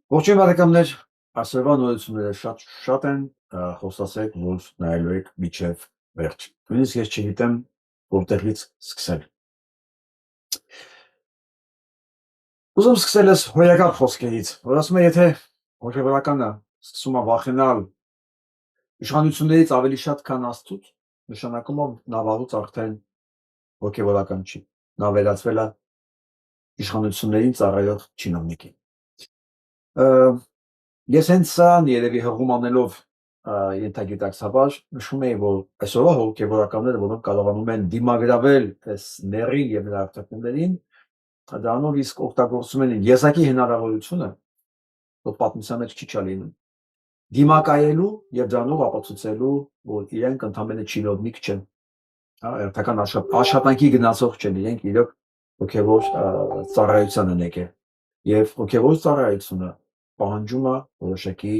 Ողջույն բարեկամներ, այսօրվա նորությունները շատ են, խոստացեք, որ նայելու եք մինչև վերջ։ Նույնիսկ ես չգիտեմ որտեղից սկսել։ Ուզում սկսել ես հոյակապ խոսքերից, որ ասում է, եթե հոգևորականը սկսում է վախենալ իշխանություններից ավելի շատ, քան Աստծուց, նշանակում է նա վաղուց արդեն հոգևորական չի, նա վերածվել է իշխանություններին ծառայող չինովնիկի։ Ես հենց սրան երևի հղում անելով ենթագիտակցաբար նշում էի, որ այսօրվա հոգևորականները, որոնք կարողանում են դիմագրավել այս ներին եւ նրա արտաքններին, դրանով իսկ օգտագործում են եզակի հնարավորությունը, որ պատմության մեջ քիչ է լինում, դիմակայելու եւ դրանով ապացուցելու, որ իրենք ընդամենը չինովնիկ չեն, հերթական աշխատանքի գնացող չեն, իրենք իրոք հոգևոր ծառայության են եկել եւ հոգևոր ծառայությունը պահանջում է որոշակի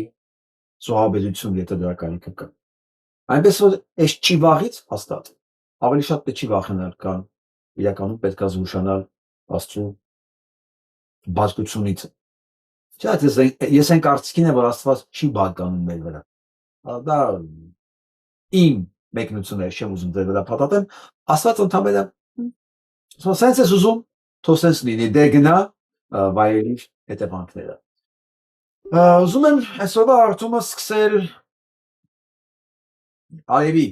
զոհաբերություն, եթե դրա կարիքը կա։ Այնպես որ այս չի վաղից հաստատ ավելի շատ պետք չի վախենալ, քան իրականում պետք է զգուշանալ Աստծո բացությունից։ Չէ՞, ես այն կարծիքին եմ, որ Աստված չի բարկանում մեր վրա։ Դա իմ մեկնությունն է, չեմ ուզում ձեր վրա փաթաթեմ, Աստված ընդհանրապես սենց ես ուզում, թող սենց լինի, դե գնա վայելիր հետևանքները։ Ուզում եմ այսօրվա արդյունքը սկսել Արևի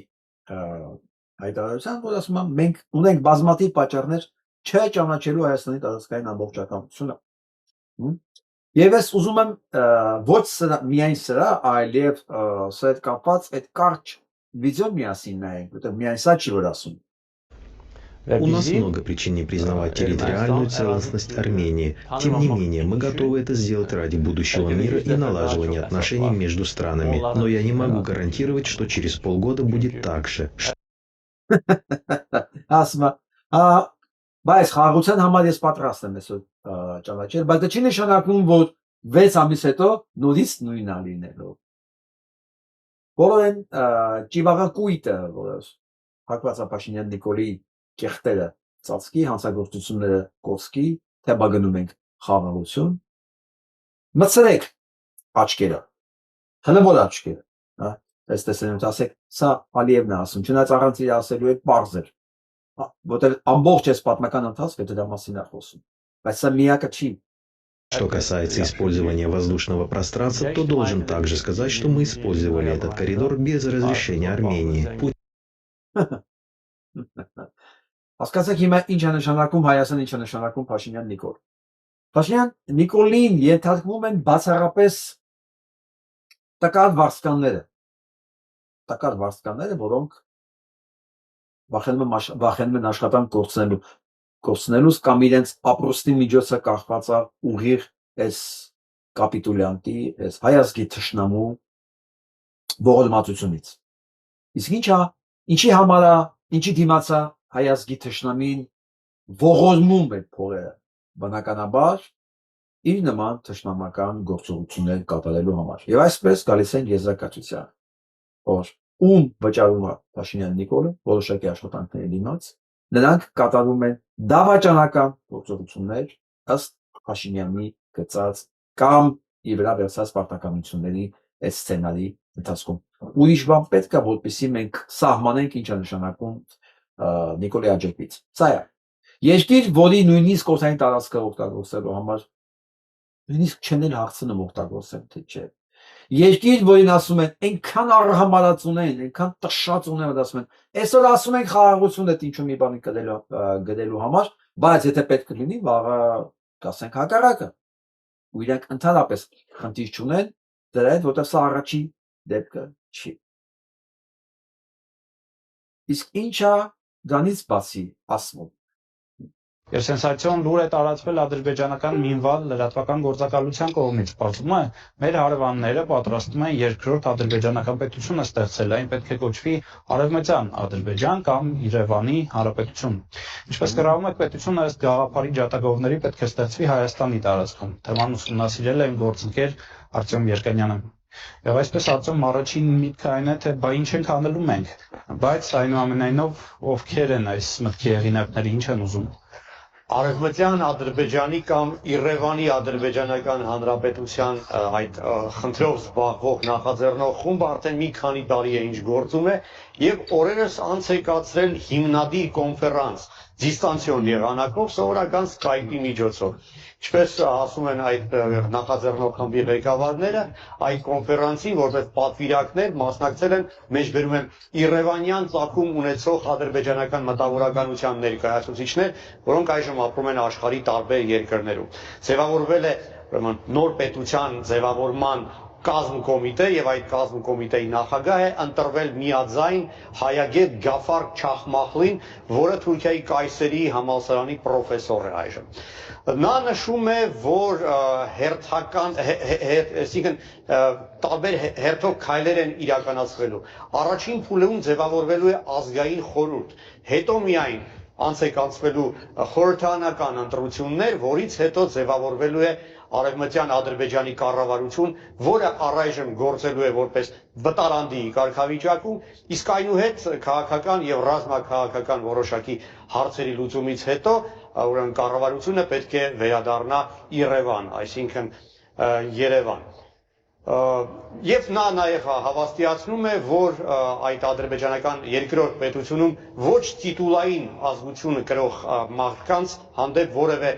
հայտարարության, որ ասում եմ, մենք ունենք բազմաթիվ պատճառներ չճանաչելու Հայաստանի տարածքային ամբողջականությունը։ Եվ ես ուզում եմ ոչ միայն սրա, այլև սա հետ կապված այդ կարճ վիդեո միասին նայենք, որտեղ միայն սա չի որ ասում։ У нас много причин не признавать территориальную целостность Армении. Тем не менее, мы готовы это сделать ради будущего мира и налаживания отношений между странами. Но я не могу гарантировать, что через полгода будет так же. Բայց խաղաղության համար ես պատրաստ եմ այսօր ճանաչել, բայց դա չի նշանակում, որ 6 ամիս հետո նորից նույնն է լինելու։ Որն ճիվաղակույտը, որ Հակոբոս Փաշինյան Նիկոլի կեղտերը ծածկի, հանցագործությունները կոսկի, թե բագնում ենք խաղաղություն, մտցրեք աչքերը, հնվոր աչքերը, այս տեսնենք ասեք, սա Ալիևն է ասում, չնայած առանց իր ասելու է պարզ էր, որտեղ ամբողջ այս պատմական ընթացքը դրա մասին է խոսում, բայց սա միակը չի։ Что касается использования воздушного пространства, то должен также сказать, что мы использовали этот коридор без разрешения Армении. Հասկացեք հիմա ինչ է նշանակում Հայաստան, ինչ է նշանակում Փաշինյան Նիկոլ։ Փաշինյան Նիկոլին ենթարկվում են բացառապես տկար վարձկանները, որոնք վախենում են աշխատանք կորցնելուց կամ իրենց ապրոստի միջոցը կախված է ուղիղ այս կապիտուլյանտի, այս հայազգի թշնամու ողորմածությունից։ Իսկ ինչի համար է, ինչի դիմաց է հայազգի թշնամին ողորմում այդ փողերը, բնականաբար իր նման թշնամական գործողություններ կատարելու համար։ Եվ այսպես գալիս են եզրակացության, որ ում վճարում է Փաշինյան Նիկոլը որոշակի աշխատանքների դիմաց, նրանք կատարում են դավաճանական գործողություններ ըստ Փաշինյանի գծած կամ իր վրա վերցած պարտականությունների այս սցենարի ընթացքում։ Ուրիշ բան պետք է, որպեսզի մենք սահմանենք ինչ է նշանակում Նիկոլի աջակից։ Սա է։ Երկիր, որի նույնիսկ օդային տարածքը օգտագործելու համար նույնիսկ չեն էլ հաղթնում օգտագործել, թե չէ։ Երկիր, որին ասում են, այնքան արհամարած ունեն, այնքան տշած ունեն, որ ասում են, այսօր ասում ենք խաղաղություն է ինչ-որ մի բանի գտելու համար, բայց եթե պետք լինի, վաղը կասենք հակառակը։ Ու իրենք ընդհանրապես խնդիր չունեն դրա հետ, որտեղ սա առաջի դեպքը չի։ Իսկ ինչա դրանից բացի ասվում։ Եվ սենսացիոն լուր է տարածվել ադրբեջանական Մինվալ լրատվական գործակալության կողմից։ Պարզվում է, մեր հարևանները պատրաստում են երկրորդ ադրբեջանական պետությունը ստեղծել, այն պետք է կոչվի Արևմտյան Ադրբեջան կամ Երևանի Հանրապետություն։ Ինչպես կրավում է պետությունը ըստ գաղափարի ջատագովների պետք է ստեղծվի Հայաստանի տարածքում։ Թեման ուսումնասիրել է գործընկեր Արտյոմ Երկանյանը։ Եվ այսպես Արտյոմ առաջին միտքը այն է, թե բա ինչ ենք անելու մենք, բայց այնուամենայնիվ ովքեր են այս մտքի հեղինակները, ինչ են ուզում։ Արևմտյան Ադրբեջանի կամ Իռևանի Ադրբեջանական Հանրապետության այդ խնդրով զբաղվող նախաձեռնող խումբը արդեն մի քանի տարի է ինչ գործում է եւ օրերս անց է կացրել հիմնադիր կոնֆերանս դիստանցիոն եղանակով սովորական Skype-ի միջոցով։ Ինչպես ասում են այդ նախաձեռնող խմբի ղեկավարները, այդ կոնֆերանսին որպես պատվիրակներ մասնակցել են մեջբերում են Իռևանյան ծագում ունեցող ադրբեջանական մտավորականության ներկայացուցիչներ, որոնք այժմ ապրում են աշխարհի տարբեր երկրներում։ Ձևավորվել է ուրեմն նոր պետության ձևավորման կազմ կոմիտե եւ այդ կազմ կոմիտեի նախագահ է ընտրվել միաձայն Հայագետ Գաֆար Չախմախլին, որը Թուրքիայի Կայսերի համալսարանի պրոֆեսոր է այժմ։ Նա նշում է, որ տարբեր հերթով քայլեր են իրականացվելու։ Առաջին փուլում ձևավորվելու է ազգային խորհուրդ, հետո միայն անց է կանցվելու խորհրդարանական ընտրություններ, որից հետո ձևավորվելու է Արևմտյան Ադրբեջանի կառավարություն, որը առայժմ գործելու է որպես վտարանդի կարգավիճակում, իսկ այնուհետ քաղաքական եւ ռազմաքաղաքական որոշակի հարցերի լուծումից հետո ուրեմն կառավարությունը պետք է վերադառնա Իռևան, այսինքն Երևան։ Եվ նա նաև հավաստիացնում է, որ այդ ադրբեջանական երկրորդ պետությունում ոչ տիտուլային ազգությունը կրող մարդկանց հանդեպ որևէ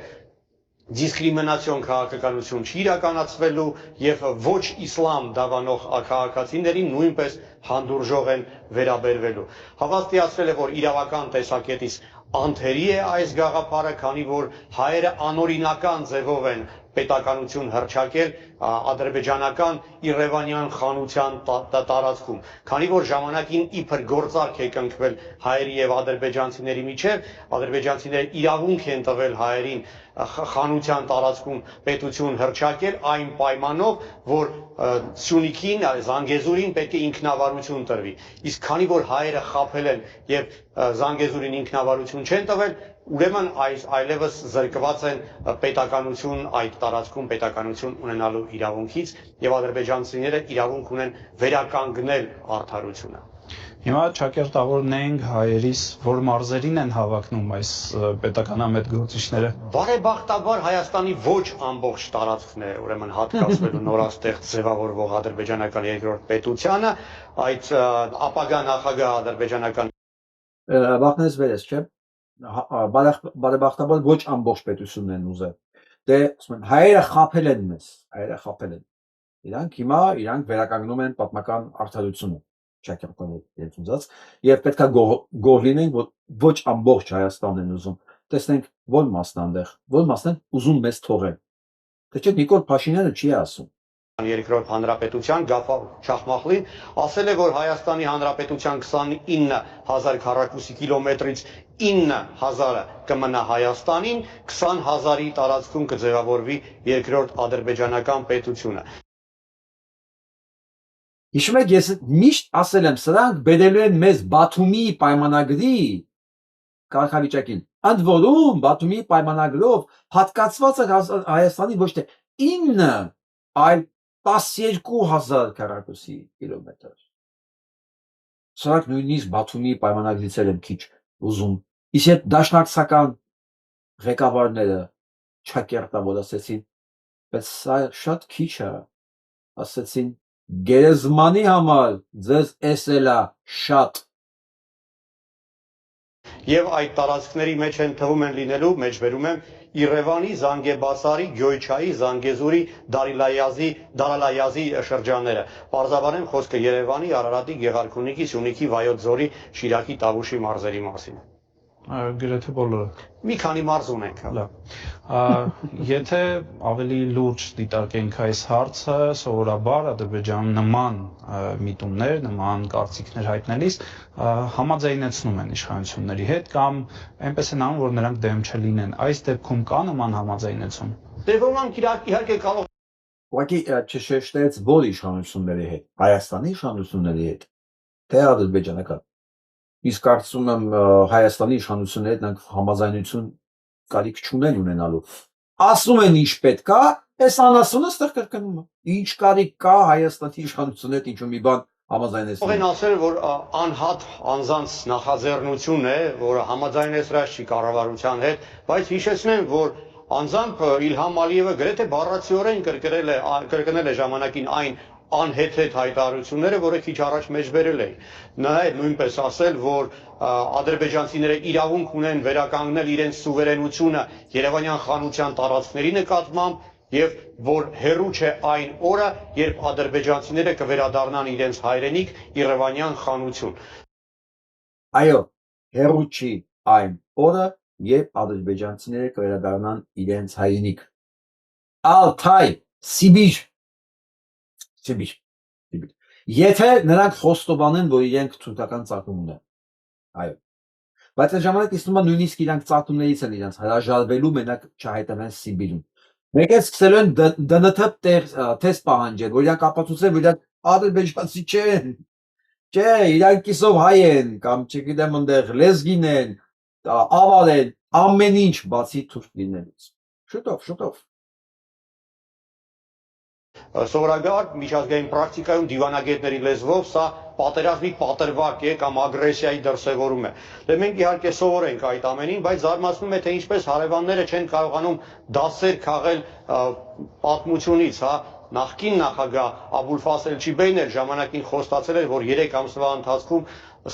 դիսկրիմինացիոն քաղաքականություն չի իրականացվելու եւ ոչ իսլամ դավանող քաղաքացիներին նույնպես հանդուրժող են վերաբերվելու։ Հավաստիացրել է, որ իրավական տեսակետից անթերի է այս գաղափարը, քանի որ հայերը անօրինական ձևով են պետականություն հռչակել ադրբեջանական Իռևանյան խանության տարածքում, քանի որ ժամանակին իբր գործարք է կնքվել հայերի եւ ադրբեջանցիների միջև, ադրբեջանցիները իրավունք են տվել հայերին խանության տարածքում պետություն հռչակել այն պայմանով, որ Սյունիքին, Զանգեզուրին պետք է ինքնավարություն տրվի։ Իսկ քանի որ հայերը խաբել են եւ Զանգեզուրին ինքնավարություն չեն տվել, ուրեմն այլևս զրկված են պետականություն այդ տարածքում պետականություն ունենալու իրավունքից եւ ադրբեջանցիները իրավունք ունեն վերականգնել արդարությունը։ Հիմա ճակերտավորնենք հայերիս, որ մարզերին են հավակնում այս պետականամետ գործիչները։ Բարեբախտաբար Հայաստանի ոչ ամբողջ տարածքն է ուրեմն հատկացվելու նորաստեղծ ձևավորվող ադրբեջանական երկրորդ պետությանը, այդ ապագա նախագահ ադրբեջանական Բախնես վերես, չէ՞։ Բարեբախտաբար ոչ ամբողջ պետությունն են ուզել։ Դե, ասում են, հայերը խաբել են մեզ, հայերը խաբել են։ Իրանք վերականգնում են պատմական արդարությունը, ճակերտավորված, եւ պետքա գոհ լինենք, որ ոչ ամբողջ Հայաստանն են ուզում։ Տեսնենք որ մասն այնտեղ, որ մասն են ուզում մեզ թողել։ Թե չէ Նիկոլ Փաշինյանը չի ասում։ Երկրորդ հանրապետության Գաֆար Չախմախլին ասել է, որ Հայաստանի հանրապետության 29,000 քառակուսի կիլոմետրից 9,000-ը կմնա Հայաստանին, 20,000-ի տարածքում կձևավորվի երկրորդ ադրբեջանական պետությունը։ Հիշում եք, ես միշտ ասել եմ, սրանք բերելու են մեզ Բաթումի պայմանագրի կարգավիճակին։ Ընդ որում Բաթումի պայմանագրով հատկացված է Հայաստանի ոչ թե 9, այլ 12,000 քառակուսի կիլոմետր։ Սրանք նույնիսկ Բաթումի պայմանագրից են քիչ ուզում։ Իսկ այդ դաշնակցական ղեկավարները ճակերտավոր ասեցին, բայց սա շատ քիչ է, ասեցին գերեզմանի համար ձեզ էսելա շատ։ Եվ այդ տարածքների մեջ են թվում են լինելու, մեջբերում եմ Իռևանի, Զանգեբասարի, Գյոյչայի, Զանգեզուրի, Դարալայազի շրջանները։ Պարզաբանեմ խոսքը Երևանի, Արարատի, Գեղարքունիքի, Սյունիքի, Վայոց ձորի, Շիրակի, Տավուշի մարզերի մասին։ Գրեթե բոլորը։ Մի քանի մարզ ունենք։ Եթե ավելի լուրջ դիտարկենք այս հարցը, սովորաբար Ադրբեջանը նման միտումներ, նման կարծիքներ հայտնելիս համաձայնեցնում են իշխանությունների հետ կամ այնպես են անում, որ նրանք դեմ չլինեն։ Այս դեպքում կա նման համաձայնեցում։ Դե ոմանք իհարկե կարող Ուղղակի չշեշտեց որ իշխանությունների հետ, Հայաստանի իշխանությունների հետ, թե ադրբեջանական։ Իսկ կարծում եմ Հայաստանի իշխանությունների հետ նրանք համաձայնություն կարիք չունեն ունենալու։ Ասում են ինչ պետք է, այս անասունը ստեղ կրկնում է։ Ինչ կարիք կա Հայաստանի իշխանությունների հետ ինչ-որ մի բան համաձայնեցնում Ողեն ասել, որ անհատ անձանց նախաձեռնություն է, որը համաձայնեցրած չի կառավարության հետ, բայց հիշեցնեմ, որ անձամբ Իլհամ Ալիևը գրեթե բառացիորեն կրկնել է ժամանակին այն անհեթեթ հայտարարությունները, որը քիչ առաջ մեջբերել էին։ Նա է նույնպես ասել, որ ադրբեջանցիները իրավունք ունեն վերականգնել իրենց սուվերենությունը Երևանյան խանության տարածքների նկատմամբ եւ որ հերու չէ այն օրը, երբ ադրբեջանցիները կվերադառնան իրենց հայրենիք Երևանյան խանություն։ Այո, հերու չի այն օրը, երբ ադրբեջանցիները կվերադառնան իրենց հայրենիք։ Ալթայ, Սիբիր։ Եթե նրանք խոստովանեն, որ իրենք թուրքական ծագում ունեն։ Այո։ Բայց այդ ժամանակ իստում է նույնիսկ իրանք ծագումներից են իրենց հրաժարվելու մենակ չհայտնվեն Սիբիրում։ Մեկ էլ սկսելու են ԴՆԹ թեստ պահանջել, որ իրանք ապացուցեն, որ իրանք ադրբեջանցի չեն։ Չէ, իրանք կիսով հայ են, կամ չգիտեմ այնտեղ լեզգին են, ավար են, ամեն ինչ բացի թուրք լինելուց։ Շուտով։ Սովորաբար միջազգային պրակտիկայում դիվանագետների լեզվով սա պատերազմի պատրվակ է կամ ագրեսիայի դրսևորում է։ Դե մենք իհարկե սովորենք այդ ամենին, բայց զարմացնում է թե ինչպես հարևանները չեն կարողանում դասեր քաղել պատմությունից, հա։ Նախկին նախագահ Աբուլ Ֆասել Չիբեյն էլ ժամանակին խոստացել էր, որ 3 ամսվա ընթացքում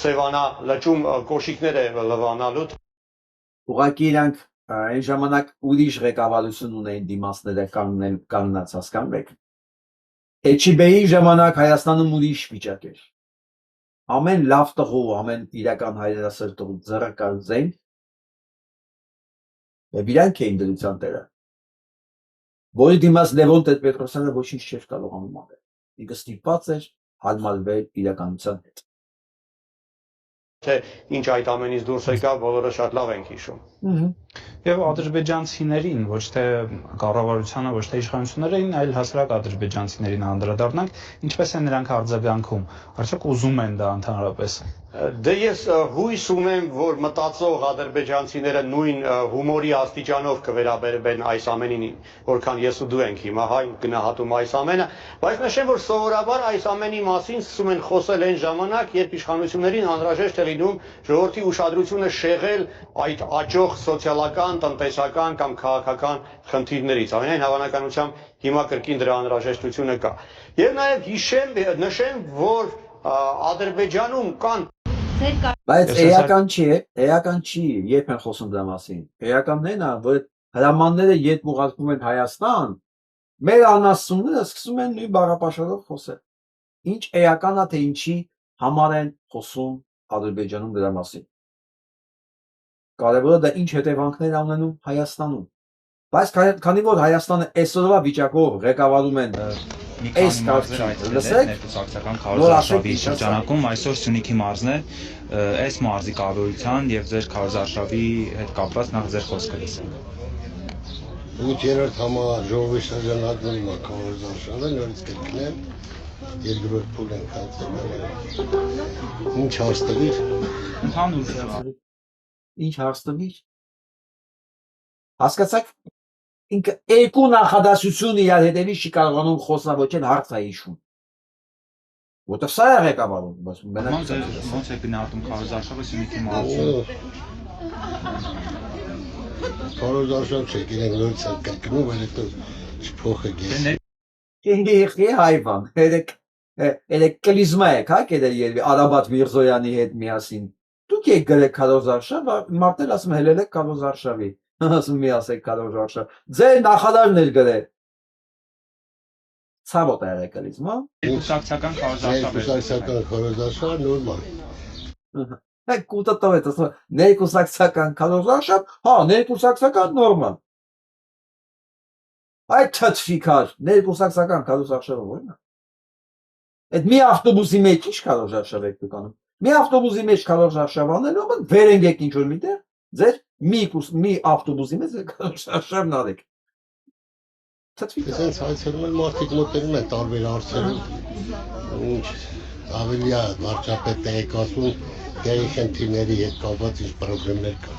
Սևանա լճում կոշիկներ է լվանալու։ Ուղղակի իրանք այն ժամանակ ուրիշ ղեկավարություն ունեին դիմացները կանգնած հասկանեք։ Էչիբեի ժամանակ Հայաստանում ուրիշ վիճակ էր։ Ամեն լավ տղու, ամեն իրական հայրենասեր տղու ձեռակալ զենք եւ իրանք էին դրության տերը։ Որի դիմաց Լևոն Տեր-Պետրոսյանը ոչինչ չէր կարողանում անել։ Ինքը ստիպված էր հարմարվել իրականության հետ։ Թե ինչ այդ ամենից դուրս եկավ, բոլորը շատ լավ ենք հիշում։ Եվ ադրբեջանցիներին, ոչ թե կառավարությանը, ոչ թե իշխանություններին, այլ հասարակ ադրբեջանցիներին անդրադառնանք, ինչպես են նրանք արձագանքում, արդյոք ուզում են դա ընդհանրապես։ Դե ես հույս ունեմ, որ մտածող ադրբեջանցիները նույն հումորի աստիճանով կվերաբերվեն այս ամենին, որքան ես ու դու ենք հիմա հայ գնահատում այս ամենը, բայց նշեմ, որ սովորաբար այս ամենի մասին սկսում են խոսել այն ժամանակ, երբ իշխանություններին անհրաժեշտ է լինում ժողովրդի ուշադրությունը շեղել այդ աճող սոցիալական, տնտեսական կամ քաղաքական խնդիրներից։ Ամենայն հավանականությամբ հիմա կրկին դրա անհրաժեշտությունը կա։ Եվ նաև նշեմ, որ Ադրբեջանում կան Բայց էական չի, երբ են խոսում դրա մասին։ Էականն է նա, որ հրամանները երբ ուղարկվում են Հայաստան, մեր անասունները սկսում են նույն բառապաշարով խոսել։ Ինչ էական է, թե ինչի համար են խոսում Ադրբեջանում դրա մասին։ Կարևորը դա ինչ հետևանքներ ունենում Հայաստանում։ Բայց քանի որ Հայաստանը այսօրվա վիճակով ղեկավարում են այս կարծիքը, լսեք, ներկուսակցական քարոզարշավի շրջանակում այսօր Սյունիքի մարզն է, այս մարզի կառավարության եւ ձեր քարոզարշավի հետ կապված նախ ձեր խոսքը լսենք։ 8-րդ համաժողովի շրջանակում քարոզարշավը նորից կրկնեմ, երկրորդ փուլ են կանցել։ Ինչ հաստատվի։ Ընդհանուր ինչ հաստատվի։ Հասկացաք, ինքը երկու նախադասություն իրար հետևի չի կարողանում խոսալ, ոչ էլ հարց է հիշում։ Որտեղ սա է ղեկավարում, բայց ոնց է գնահատում քարոզարշավը Սյունիքի մարզում։ Քարոզարշավ չէ, իրենք նորից են կրկնում, որ հետո չփոխեք ես։ Ինքը հայվան, երեք կլիզմա եք, հա, կերել երևի Արաբատ Միրզոյանի հետ միասին։ Դուք եք գրել քարոզարշավ, մարդել ասում հելել եք քարոզարշավի։ Ասում մի ասեք քարոզարշավ։ Ձեր նախադարն էր գրել։ Ցավոտ է եկելիզմա։ Ներկուսակցական քարոզարշավ է։ Ներկուսակցական քարոզարշավ նորմալ։ Կուտը տվեց, ասում ներկուսակցական քարոզարշավ, հա, ներկուսակցական նորմալ։ Այդ թթվիկար, ներկուսակցական քարոզարշավը ո՞րն է։ Այդ մի ավտոբուսի մեջ ի՞նչ քարոզարշավ եք դուք անում։ Մի ավտոբուսի մեջ քարոզարշավ անելով վեր ենք ինչ որ միտեղ, ձեր մի ավտոբուսի մեջ քարոզարշավն արեք։ Այսինքն հայցերում են մարդիկ մոտենում են տարբեր հարցերով։ Ինչ ավելի է վարչապետ տեղեկացում դերի խնդիրների հետ կապված ինչ խնդիրներ կան։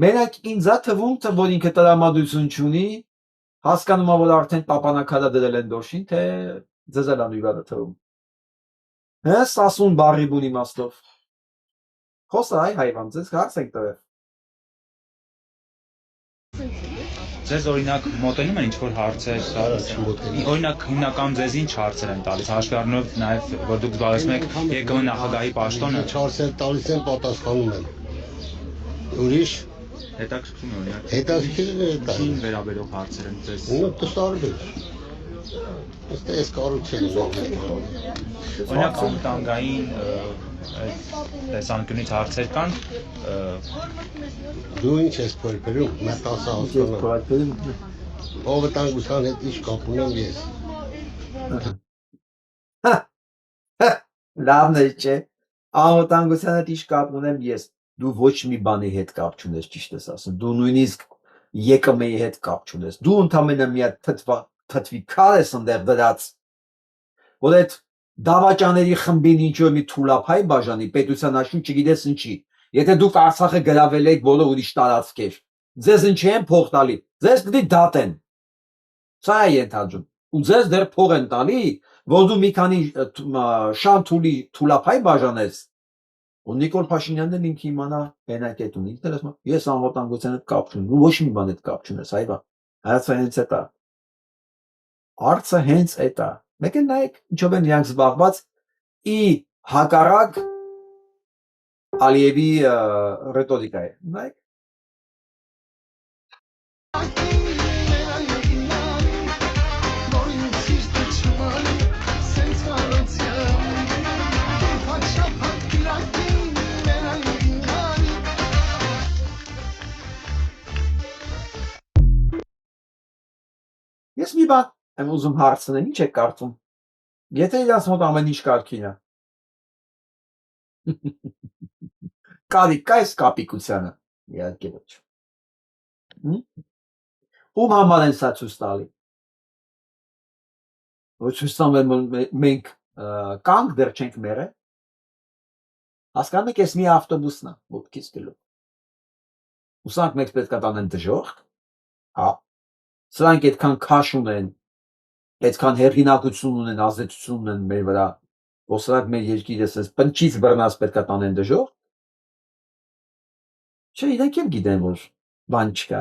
Մենակ ինձ է թվում, որ ինքը տրամադրություն չունի, հասկանում է, որ արդեն տապանակալը դրել են դոշին, թե Ձեզ էլ անուիվադը թվում։ Հես 10 բարի բուն իմաստով։ Խոսա այ հայվան, ձեզ հարց եք տվել։ Ձեզ օրինակ մոտենում են ինչ-որ հարցեր, օրինակ հիմնական ձեզ ինչ հարցեր են տալիս, հաշվի առնելով նաև, որ դուք զբաղեցնում եք ԵԿՄ նախագահի պաշտոնը։ Հարցեր տալիս են, պատասխանում են։ Ուրիշ Հետաքրքրում է օրինակ։ հետաքրքիր է դա։ Ինչին վերաբերող հարցեր են ձեզ։ Ու տեսարբեր։ Ըստ էս կառուցել են։ Օրինակ անվտանգային տեսանկյունից հարցեր կան, Դու ինչ ես փորփերում, մտածա հասկանամ։ Անվտանգության հետ ինչ կապ ունեմ ես։ Լավն է, չէ։ Անվտանգության հետ ինչ կապ ունեմ ես։ Դու ոչ մի բանի հետ կապ չունես, ճիշտ ես ասում։ Դու նույնիսկ ԵԿՄ-ի հետ կապ չունես։ Դու ընդամենը մի հատ թթվի քար ես ընդեղ դրած, որ այդ դավաճաների խմբին ինչ-որ մի թուլափայ բաժանի պետության հաշվին չգիտես ինչի։ Եթե դուք Արցախը գրավել եք բոլոր ուրիշ տարածքեր, ձեզ ինչի են փող տալի։ Ձեզ պիտի դատեն։ Սա է ենթադրում։ Ու ձեզ դեռ փող են տալի, որ դու մի քանի շանթուլի թուլափայ բաժանես։ Ու Նիկոլ Փաշինյանն էլ ինքը իմանա հենակ այդ ունի։ Ինքն էլ ասում է, ես անվտանգության հետ կապ չունեմ, դու ոչ մի բան հետ կապ չունես, այվա։ Հայացքը հենց էտա։ Արցը հենց էտա։ Մեկ էլ նայեք, ինչով են իրանք զբաղված ի հակառակ Ալիևի ռետորիկա է։ Նայեք։ Ես մի բան եմ ուզում հարցնել, ինչ եք կարծում։ Եթե իրանց մոտ ամեն ինչ կարգին է։ Կարիք կա այս կապիկությանը։ Իհարկե ոչ։ Ում համար են սա ցույց տալի։ Ոչ ցույց տալու մենք կանք դեռ չենք մերել։ Հասկանում եք, ես մի ավտոբուսն է, մոտքից գլուխ։ Ուսանք մեկ պետք է տանեն դժոխք։ Հա։ Սրանք այդքան քաշ ունեն, այդքան հեղինակություն ունեն, ազդեցություն ունեն մեր վրա, որ սրանք մեր երկիրը ասես պնչից բռնած պետք է տանեն դժոխք։ Չէ, իրենք էլ գիտեն, որ բան չկա։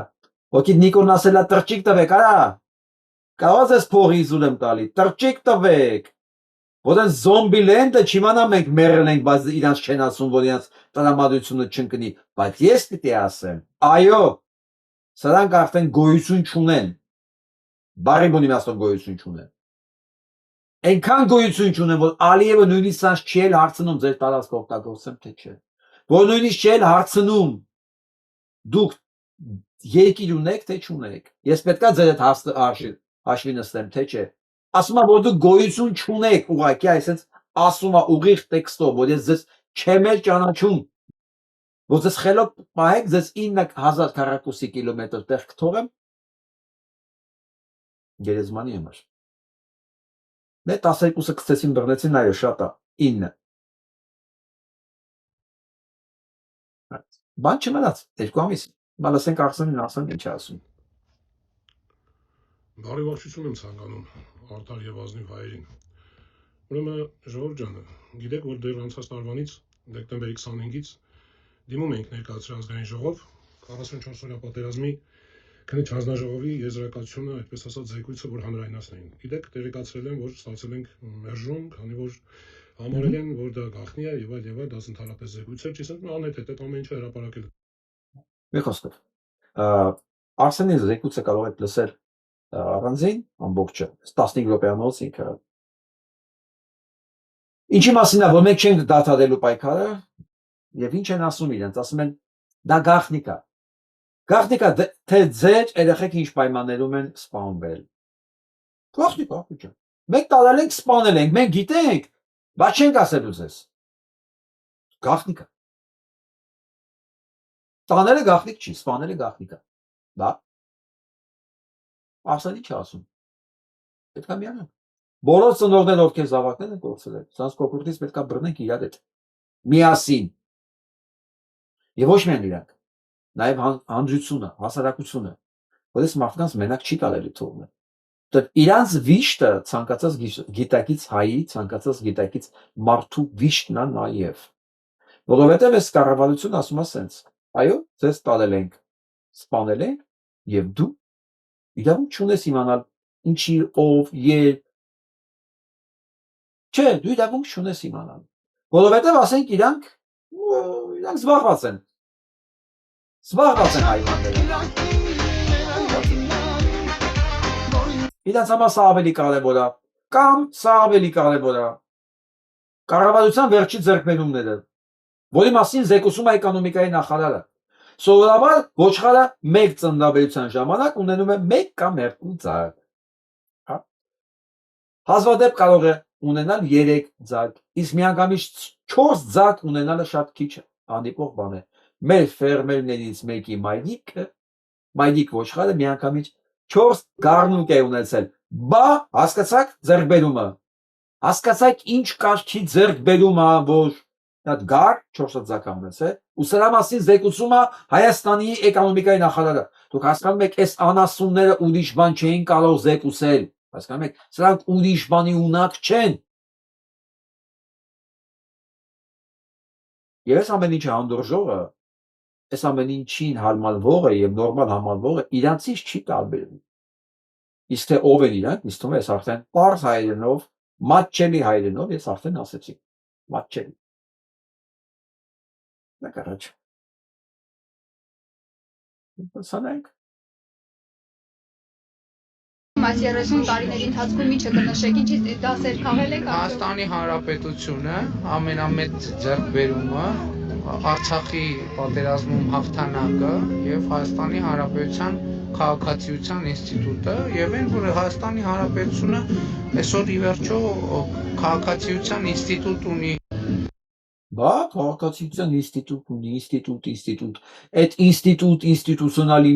Ոգի Նիկոն ասել է տրճիկ տվեք, արա։ Կարող ես փողի իզուլ եմ տալի, տրճիկ տվեք։ Որ այն զոմբի լենդը չիմանա մենք մերել ենք, բայց իրանց չեն ասում, որ իրանց տրամադրությունը չընկնի, բայց ես պիտի ասեմ, այո, սրանք արդեն գոյություն չունեն։ Բարի բուն իմաստով գոյություն չունեն։ Այնքան գոյություն չունեն, որ Ալիևը նույնիսկ սրանց չի էլ հարցնում ձեր տարածք օգտագործեմ թե չէ։ Որ նույնիսկ չի էլ հարցնում դուք երկիր ունեք թե չունեք։ Ես պետքա ձեր հետ հաշվի նստեմ թե չէ։ Ասում եմ, որ դուք գոյություն չունեք ուղղակի, այսպես ասում է ուղիղ տեքստով, որ ես ձեզ չեմ էլ ճանաչում։ Որ ձեզ խելոք պահեք, ձեզ 9000 քառակուսի կիլոմետր տեղ կթողեմ գերեզմանի համար։ Դե 12-ը գցեցին բռնեցին, այո, շատ է, 9։ Բան չմնաց, 2 ամիս։ Բա լսենք Արսենին ասեն ինչ ասում։ Բարի ողջություն եմ ցանկանում Արտար եւ ազնիվ հայերին։ Ուրեմն ժողովուրդ ջան, գիտեք որ դեռ անցած տարվանից դեկտեմբերի 25-ից դիմում ենք ներկայացրել ազգային ժողով 44-օրյա պատերազմի քննիչ հանձնաժողովի եզրակացությունը, այդպես ասած, զեկույցը, որ հանրայնացնեին։ Գիտեք, տեղեկացրել են, որ ստացել ենք մերժում, քանի որ համարել են, որ դա գաղտնի է եւ այլ, դա ընդհանրապես զեկույց է, չիսնտ անհետ այդ ամեն ինչը հրապարակել։ Մի խոսքով։ Արսենի զեկույցը կարող եք լսել առանձին ամբողջը 15 րոպեանոց ինքը։ Ինչի մասին է, որ մենք չենք դադարելու պայքարը եւ ինչ են ասում իրենց, ասում են դա գաղտնիք է։ Գաղտնիք է թե ձեր երեխեք ինչ պայմաններում են սպանվել։ Գաղտնիք է։ Մենք տարել ենք, սպանել ենք, մենք գիտենք, բայց չենք ասելու ձեզ։ Գաղտնիք է։ Տանելը գաղտնիք չի, սպանելը գաղտնիք է։ Դա Արսենի չի ասում։ Պետք է միանանք։ Բոլոր ծնողները, ովքեր զավակներ են կորցրել, սրանց կոկորդից պետք է բռնենք իրար հետ։ Միասին։ Եվ ոչ միայն իրանք, նաև հանրությունը, հասարակությունը, որ այս մարդկանց մենակ չի կարելի թողնել։ Իրանց վիշտը ցանկացած գիտակից հայի, ցանկացած գիտակից մարդու վիշտն է նաև։ Որովհետև այս կառավարությունը ասում է սենց. այո, ձեզ տալել ենք, սպանել ենք, եւ դու իրավունք չունես իմանալ ինչի ով երբ չէ, դու իրավունք չունես իմանալ։ Որովհետև ասենք իրանք զբաղված են հայվանները։ Իրանց համար սա ավելի կարևոր է, կամ սա ավելի կարևոր է։ Կառավարության վերջի ձեռքբերումները, որի մասին զեկուցում է էկոնոմիկայի նախարարը։ Սովորաբար ոչխարը մեկ ծննդաբերության ժամանակ ունենում է 1 կամ 2 ձակ։ Հազվադեպ կարող է ունենալ 3 ձակ, իսկ միանգամից 4 ձակ ունենալը շատ քիչ հանդիպող բան է։ Մեր ֆերմերներից մեկի մայրիկ ոչխարը միանգամից 4 գառնուկ է ունեցել։ Բա հասկացաք ձեռքբերումը։ Հասկացաք ինչ կարգի ձեռքբերումը, որ այդ գար 4 ձակ ունեցել, ու սրա մասին զեկուցում է Հայաստանի էկոնոմիկայի նախարարը։ Դուք հասկանում եք, այս անասունները ուրիշ բան չէին կարող զեկուցել։ Հասկանում եք, սրանք ուրիշ բանի ունակ չեն։ Եվ այս ամեն ինչը հանդուրժողը, այս ամեն ինչին հարմարվողը եւ նորմալ համարվողը իրանցից չի տարբերվում։ Իսկ թե ով են իրանք, ինձ թվում է, ես արդեն պարզ հայերենով, մատչելի հայերենով ես արդեն ասեցի։ Մատչելի։ Նկարաչ։ Սանենք։ Այս 30 տարիների ընթացքում ինչը կնշեք, ինչի դասեր քաղել եք Հայաստանի Հանրապետությունը ամենամեծ ձեռքբերումը, Արցախի պատերազմում հաղթանակը եւ Հայաստանի Հանրապետության քաղաքացիության ինստիտուտը եւ այն որ Հայաստանի Հանրապետությունը այսօր ի վերջո քաղաքացիության ինստիտուտ ունի։ Բա քաղաքացիության ինստիտուտ ունի, ինստիտուտ, այդ ինստիտուցիոնալ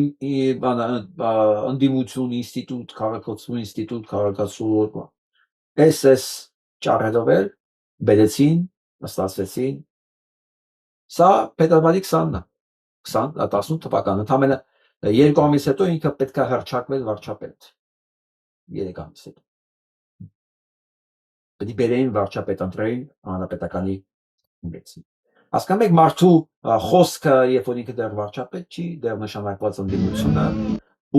ընդդիմություն, ինստիտուտ, քաղաքացու ինստիտուտ, քաղաքացու SS ճառերով էլ բերեցին, նստացվեցին։ Սա փետրվարի 20-ն է, 18 թվականը, ընդամենը 2 ամիս հետո ինքը պետք է հռչակվեր վարչապետ։ 3 ամիս հետո։ Պետք է բերեին վարչապետ ընտրեին հանրապետականի ունեցին։ Հասկանում եք մարդու խոսքը, երբ որ ինքը դեռ վարչապետ չի, դեռ նշանակված ընդդիմությունը,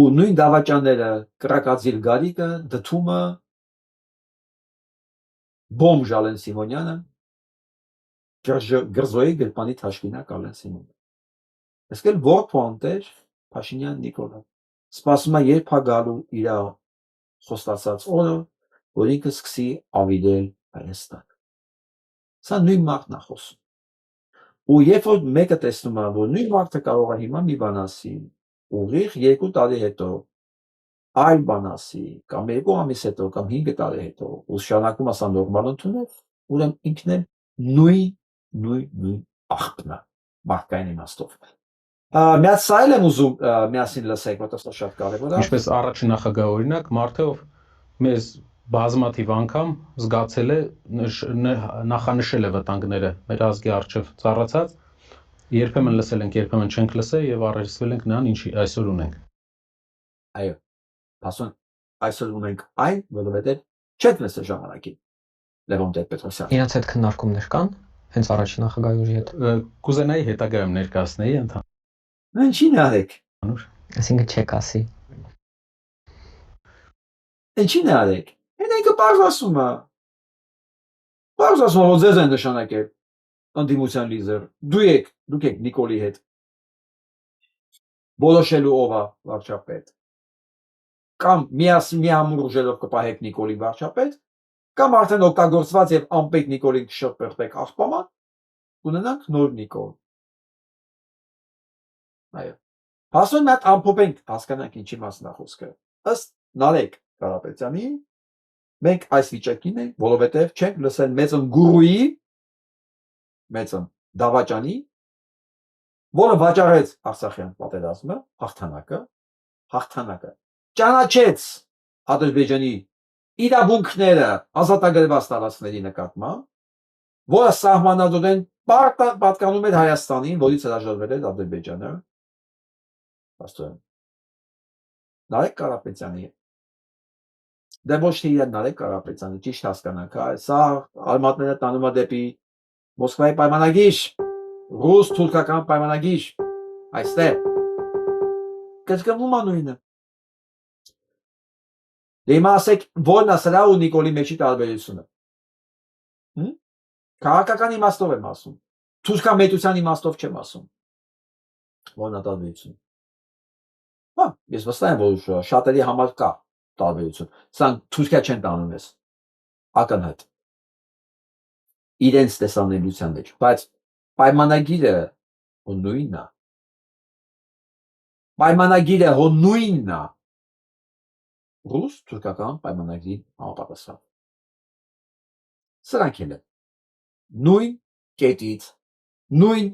ու նույն դավաճանները, կրակածիր գարիկը, դդումը, բոմժ Ալեն Սիմոնյանը, գրզոյի գրպանի թաշկինակ Ալեն Սիմոնյանը։ Իսկ էլ որ փոանտեր Փաշինյան Նիկոլա։ Սպասում է երբ է գալու իր խոստացած օրը, որ ինքը սկսի ավիրել Հայաստան։ Սա նույն մարդն է խոսում։ Ու երբ որ մեկը տեսնում է, որ նույն մարդը կարող է հիմա մի բան ասի, ուղիղ 2 տարի հետո այլ բան ասի, կամ 2 ամիս հետո, կամ 5 տարի հետո, ու շարունակում ասա նորմալ ընդունել, ուրեմն ինքն էլ նույն աղբն է, մարդկային իմաստով։ Միած սա էլ եմ ուզում միասին լսեք, որտեղ սա շատ կարևոր է։ Ինչպես առաջին նախագահ օրինակ, մարդը ով մեզ բազմաթիվ անգամ զգացել է նախանշել է վտանգները մեր ազգի առջև ծառացած, երբեմն լսել ենք, երբեմն չենք լսել եւ առերեսվել ենք նրան, ինչի այսօր ունենք։ Այո, ասում այսօր ունենք այն, որովհետեւ չեք լսել ժամանակին։ Լևոն Տեր-Պետրոսյան։ Իրանց հետ քննարկումներ կան, հենց առաջին նախագահի հետ։ Կուզենայի հետագայում ներկայացնեի ընդհանուր։ Ինչին արեք։ Այսինքն չեք ասի։ Ինչին արեք։ Ինքը բարձ ասում է։ Բարձ ասում որ ձեզ են նշանակել ընդդիմության լիդեր։ Դուք եք Նիկոլի հետ։ Որոշելու ով է վարչապետ։ Կամ միամուռ ուժերով կպահեք Նիկոլի վարչապետ, կամ արդեն օգտագործված եւ անպեկ Նիկոլին կշփվեք աղբաման, ունենանք նոր Նիկոլ։ Այո։ Հասուն մատ ամփոփենք հասկանանք ինչի մասն է խոսքը։ Ըստ Նարեկ Կարապետյանի մենք այս վիճակին ենք, որովհետև չենք լսել մեծն գուրուի, մեծն դավաճանի, որը վաճառեց Արցախյան պատերազմը, հաղթանակը, ճանաչեց Ադրբեջանի իրավունքները ազատագրված տարածքների նկատմամբ, որը սահմանադրեն պատկանում էր Հայաստանին, որից հրաժարվել էր Ադրբեջանը, Նարեկ Կարապետյանի Դե ոչ թե իրեն նարեկ Կարապետյանը ճիշտ հասկանանք, հա, սա արմատները տանում է դեպի Մոսկվայի պայմանագիր, ռուս-թուրքական պայմանագիր, այստեղ կրկնվում է նույնը։ Դե հիմա ասեք, ո՞րն է սրա ու Նիկոլի մեջի տարբերությունը։ Քաղաքական իմաստով եմ ասում, թուրքամետության իմաստով չեմ ասում։ Ո՞րն է տարբերությունը։ Հա, ես վստահ եմ, որ շատերի համար կա տարբերություն։ Սրանք Թուրքիա չեն տանում ես, ակնհայտ իրենց տեսանելիության մեջ, բայց պայմանագիրը հո նույնն է։ Պայմանագիրը հո նույնն է։ Ռուս-թուրքական պայմանագրի համապատասխան։ Սրանք էլ են նույն կետից, նույն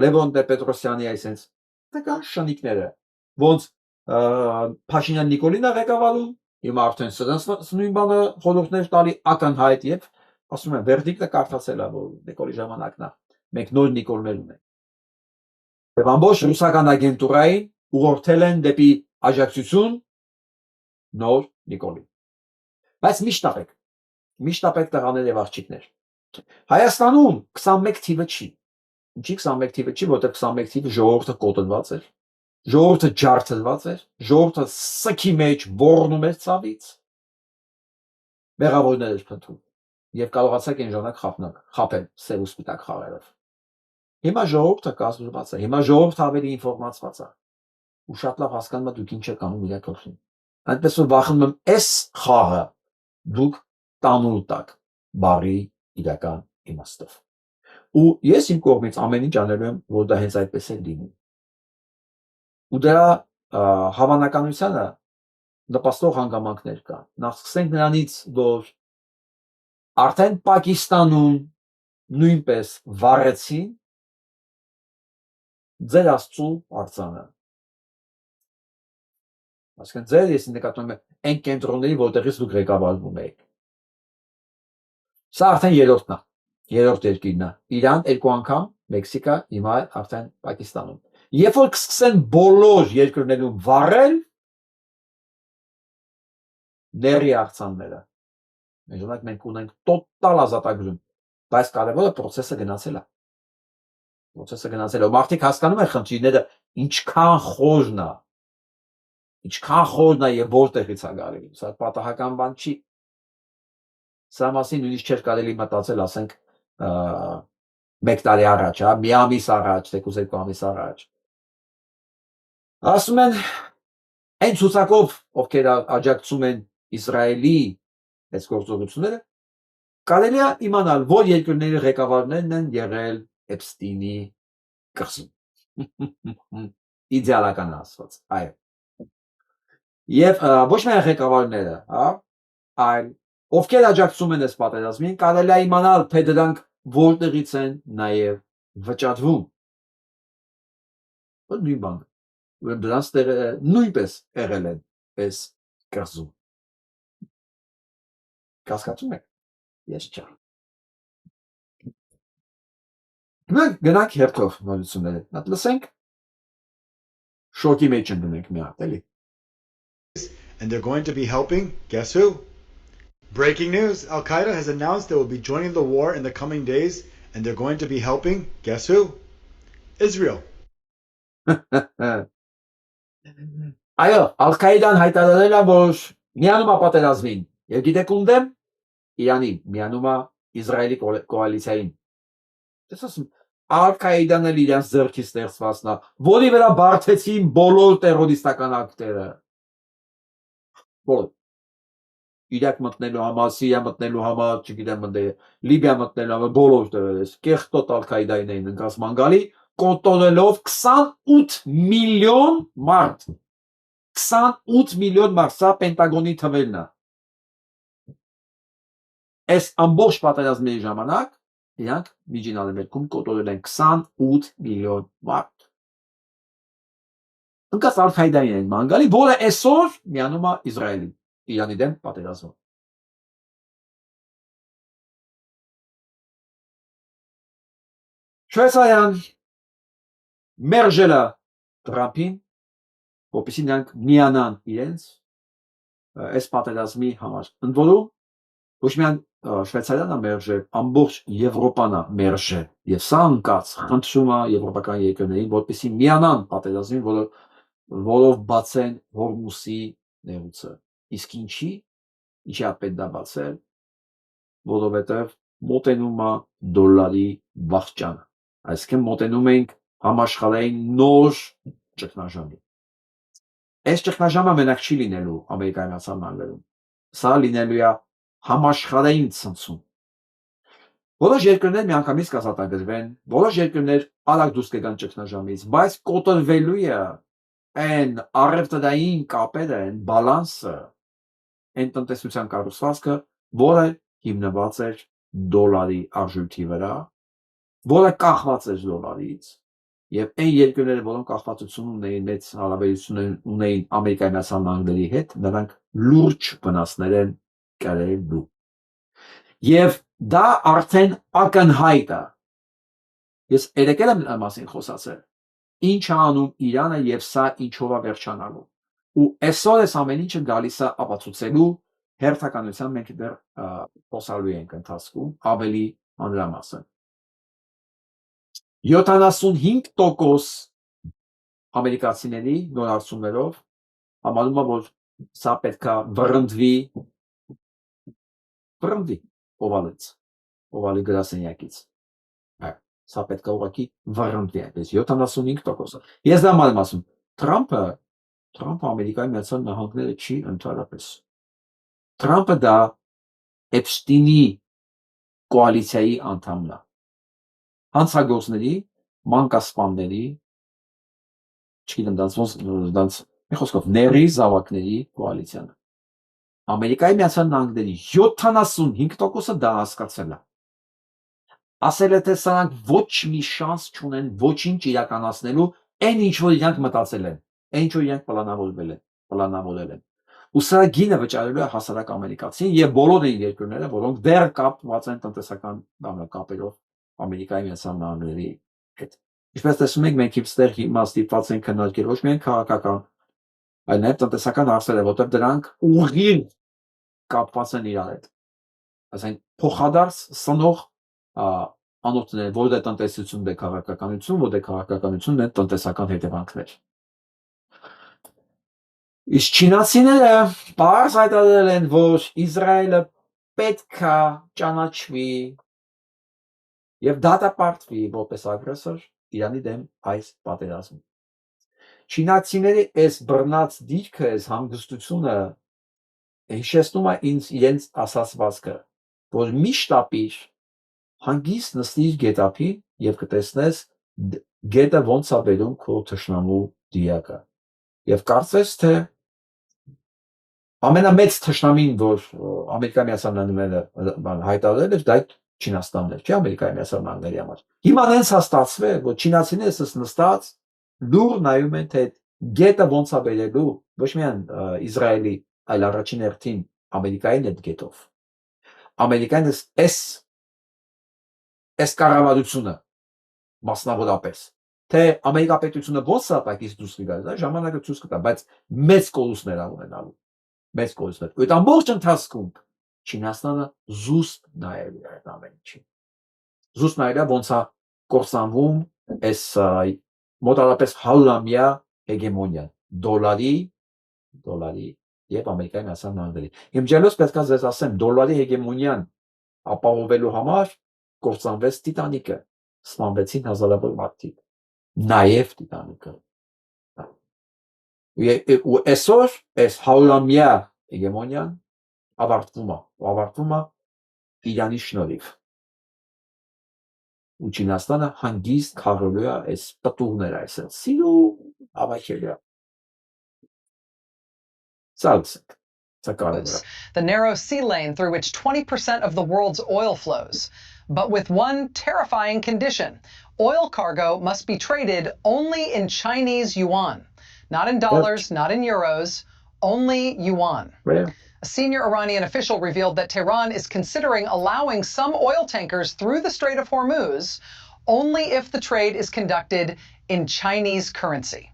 Լևոն Տեր-Պետրոսյանի այսենց տկան շնիկները, ոնց Փաշինյան Նիկոլին է ղեկավարում, հիմա արդեն սրանց նույն բանը խորհուրդներ տալի ակնհայտ եւ ասում եմ վերդիկտը կարդացել է, որ Նիկոլի ժամանակն է, մենք նոր Նիկոլներ ունենք։ Եվ ամբողջ ռուսական ագենտուրային ուղղորդել են դեպի աջակցություն նոր Նիկոլի։ Բայց միշտ ապեք տղաներ եւ աղջիկներ։ Հայաստանում 21 թիվը չի։ Ինչի 21 թիվը չի, որտեղ 21 թիվը ժողովուրդը կոտրված էր, ժողովուրդը ջարդված էր, ժողովուրդը սքի մեջ ոռնում էր ցավից։ Մեղավորներ էր փնտրում եւ կարողացաք այն ժամանակ խապել սև ու սպիտակ խաղերով։ Հիմա ժողովուրդը կազմված է, հիմա ժողովուրդը ավելի ինֆորմացված է ու շատ լավ հասկանում է դուք ինչ եք անում իր գլխին։ Այնպես որ վախենում եմ այս խաղը դուք տանուլ տակ բարի իրական իմաստով։ Ու ես իմ կողմից ամեն ինչ անելու եմ, որ դա հենց այդպես է լինի։ Ու դրա հավանականությանը նպաստող հանգամանքներ կա։ Նախ սկսենք նրանից, որ արդեն Պակիստանում նույնպես վառեցին ձեր աստծու արձանը։ Այսինքն ձեր ես նկատում եմ այն կենտրոնների, որտեղից դուք ղեկավարվում եք։ Սա արդեն երրորդն է, երրորդ երկիրն է։ Իրան 2 անգամ, Մեքսիկա, հիմա արդեն Պակիստանում։ Երբ որ կսկսեն բոլոր երկրներում վառել ների արձանները, մեջանակ մենք ունենք տոտալ ազատագրում, բայց կարևորը process-ը գնացել է։ Process-ը գնացել է։ Մարդիկ հասկանում են խնդիրները ինչքան խորն է։ Ինչքան խորն է եւ որտեղից է գալի։ Սա պատահական բան չի։ Սա մասին նույնիսկ չէր կարելի մտածել, ասենք 1 տարի առաջ, հա, մի ամիս առաջ, թեկուզ 2 ամիս առաջ։ Ասում են այն ցուցակով, ովքեր աջակցում են Իսրայելի այս գործողությունները, կարելի է իմանալ, որ երկրների ղեկավարներն են եղել Էփստինի կղզում։ Իդեալական ասված, այո։ Եվ ոչ միայն ղեկավարները, հա, այլ ովքեր աջակցում են այս պատերազմին, կարելի է իմանալ, թե դրանք որտեղից են նաև վճարվում։ Որ նույն բանը։ Որ դրանց նույնպես եղել են այս կղզում։ Կասկածում եք։ Ես չեմ։ Գնանք հերթով նորությունները։ Նա լսենք։ Շոկի մեջ ընկնենք մի հատ, էլի։ And they're going to be helping, guess who? Breaking news, Al-Qaeda has announced they will be joining the war in the coming days, and they're going to be helping, guess who? Israel. Այո, Al-Qaeda-ն հայտարարել է, որ միանում է պատերազմին, եւ գիտեք ում դեմ? Իրանի, միանում է Իսրայելի կոալիցիային։ Դες ասում, Al-Qaeda-ն էլ իրենց ձեռքի ստեղծվածն է, որի վրա բարդեցին բոլոր տերորիստական ակտերը։ Բոլոր։ Իրաք մտնելու համար, Սիրիա մտնելու համար, չգիտեմ ընդ Լիբիա մտնելու համար, բոլոր դերերս, կեղտոտ Al-Qaeda-ին էին ընկած մանգալի, կոտորելով 28 միլիոն մարդ։ 28 միլիոն մարդ, սա Պենտագոնի թվերն է։ Այս ամբողջ պատերազմների ժամանակ իրանք միջին Արևելքում կոտորել են 28 միլիոն մարդ։ Ընկած Al-Qaeda-ին են մանգալի, որը այսօր միանում է Իսրայելին, Իրանի դեմ պատերազմում։ Շվեյցարիան մերժել է Տրամփին, որպեսզի նրանք միանան իրենց այս պատերազմի համար։ Ընդ որում ոչ միայն Շվեյցարիան է մերժել, ամբողջ Եվրոպան է մերժել, եւ սա անկած խնդրում է եվրոպական երկրներին, որպեսզի միանան պատերազմին, որով բացեն Հորմուզի նեղուցը։ Իսկ ինչի է պետք դա բացել, որովհետեւ մոտենում է դոլարի վախճանը, այսինքն մոտենում ենք համաշխարհային նոր ճգնաժամի։ Այս ճգնաժամը մենակ չի լինելու Ամերիկայի Միացյալ Նահանգներում, սա լինելու է համաշխարհային ցնցում։ Որոշ երկրներ միանգամից կազատագրվեն, որոշ երկրներ արագ դուրս կգան ճգնաժամից, բայց կոտրվելու է այն առևտրային կապերը, այն բալանսը, այն տնտեսության կառուցվածքը, որը հիմնված էր դոլարի արժույթի վրա, որը կախված էր դոլարից, եւ այն երկրները, որոնք կախվածություն ունեին, մեծ հարաբերություն ունեին Ամերիկայի Միացյալ Նահանգների հետ, նրանք լուրջ վնասներ են կրելու։ Եվ դա արդեն ակնհայտ է։ Ես երեկ եմ մասին խոսացել, ինչ է անում Իրանը եւ սա ինչով է վերջանալու։ Ու այսօր այս ամեն ինչը գալիս է ապացուցելու հերթականության մենք դեռ խոսալու ենք ընթացքում ավելի մանրամասն։ 75% ամերիկացիների նոր հարցումներով համարում է, որ սա պետք է վռնդվի օվալի գրասենյակից։ Սա պետք է ուղղակի վռնդվի այնպես 75%։ Ես դա եմ ասում, Թրամփը Ամերիկայի Միացյալ Նահանգները չի ընդհանրապես։ Թրամփը դա Էփշտինի կոալիցիայի անդամն է։ Հանցագործների, մանկասպանների, չգիտեմ, մի խոսքով ների զավակների կոալիցիան։ Ամերիկայի Միացյալ Նահանգների 75%-ը դա հասկացել է։ Ասել է, թե սրանք ոչ մի շանս չունեն ոչինչ իրականացնելու այն ինչ որ իրանք մտածել են, այն ինչ որ իրանք պլանավորել են։ Ու սա գինը վճարելու է հասարակ ամերիկացին եւ բոլոր այն երկրները, որոնք դեռ կապված են տնտեսական կապերով Ամերիկայի Միացյալ Նահանգների հետ։ Ինչպես տեսնում եք, մենք իստեղ հիմա ստիպված ենք քննարկել ոչ միայն քաղաքական, այլ նաեւ տնտեսական հարցերը, որտեղ դրանք ուղիղ կապված են իրար հետ։ Այսինքն փոխադարձ սնող անոթներ, որտեղ տնտեսությունն է քաղաքականություն, որտեղ քաղաքականությունն է տնտեսական հետևանքներ։ Իսկ չինացիները բարձ հայտարարել են, որ Իսրայելը պետք է ճանաչվի եւ դատապարտվի որպես ագրեսոր Իրանի դեմ այս պատերազմում։ Չինացիների այս բռնած դիրքը, այս հանգստությունը հիշեցնում է ինձ իրենց ասացվածքը, որ միշտ ապիր հանգիստ նստիր գետափի եւ կտեսնես գետը ոնց է բերում քո թշնամու դիակը։ Եվ կարծես թե ամենամեծ թշնամին, որ Ամերիկայի Միացյալ Նահանգները հայտարարել էր, դա Չինաստանն էր, չէ՞ Ամերիկայի Միացյալ Նահանգների համար։ Հիմա նենց է ստացվել, որ չինացիներս նստած լուր նայում են, թե գետը ոնց է բերելու ոչ միայն Իսրայելի, այլ առաջին հերթին Ամերիկային այդ գետով։ Ամերիկան այս կառավարությունը մասնավորապես, թե Ամերիկա պետությունը ոնց է ապակից դուրս գալու, դա ժամանակը ցույց կտա, բայց մեծ կորուստներ ունենալու։ Մեծ կորուստներ։ Այդ ամբողջ ընթացքում Չինաստանը զուսպ նայել է այդ ամեն ինչին։ Զուսպ նայել է ոնց է կործանվում այս մոտավորապես 100-ամյա հեգեմոնիան դոլարի եւ Ամերիկայի Միացյալ Նահանգների։ Իմջելոս պետք է ձեզ ասեմ, դոլարի հեգեմոնիան ապահովելու համար կործանվեց Տիտանիկը, սպանվեցին հազարավոր մարդիկ, նաեւ Տիտանիկը։ Ու այսօր այս 100-ամյա հեգեմոնիան ավարտվում է Իրանի շնորհիվ։ Ու Չինաստանը հանգիստ քարելու է այս պտուղները այսօր։ Սիրու ավակելիա։ The narrow sea lane through which 20% of the world's oil flows, but with one terrifying condition. Oil cargo must be traded only in Chinese yuan, not in dollars, not in euros, only yuan. Where? A senior Iranian official revealed that Tehran is considering allowing some oil tankers through the Strait of Hormuz only if the trade is conducted in Chinese currency.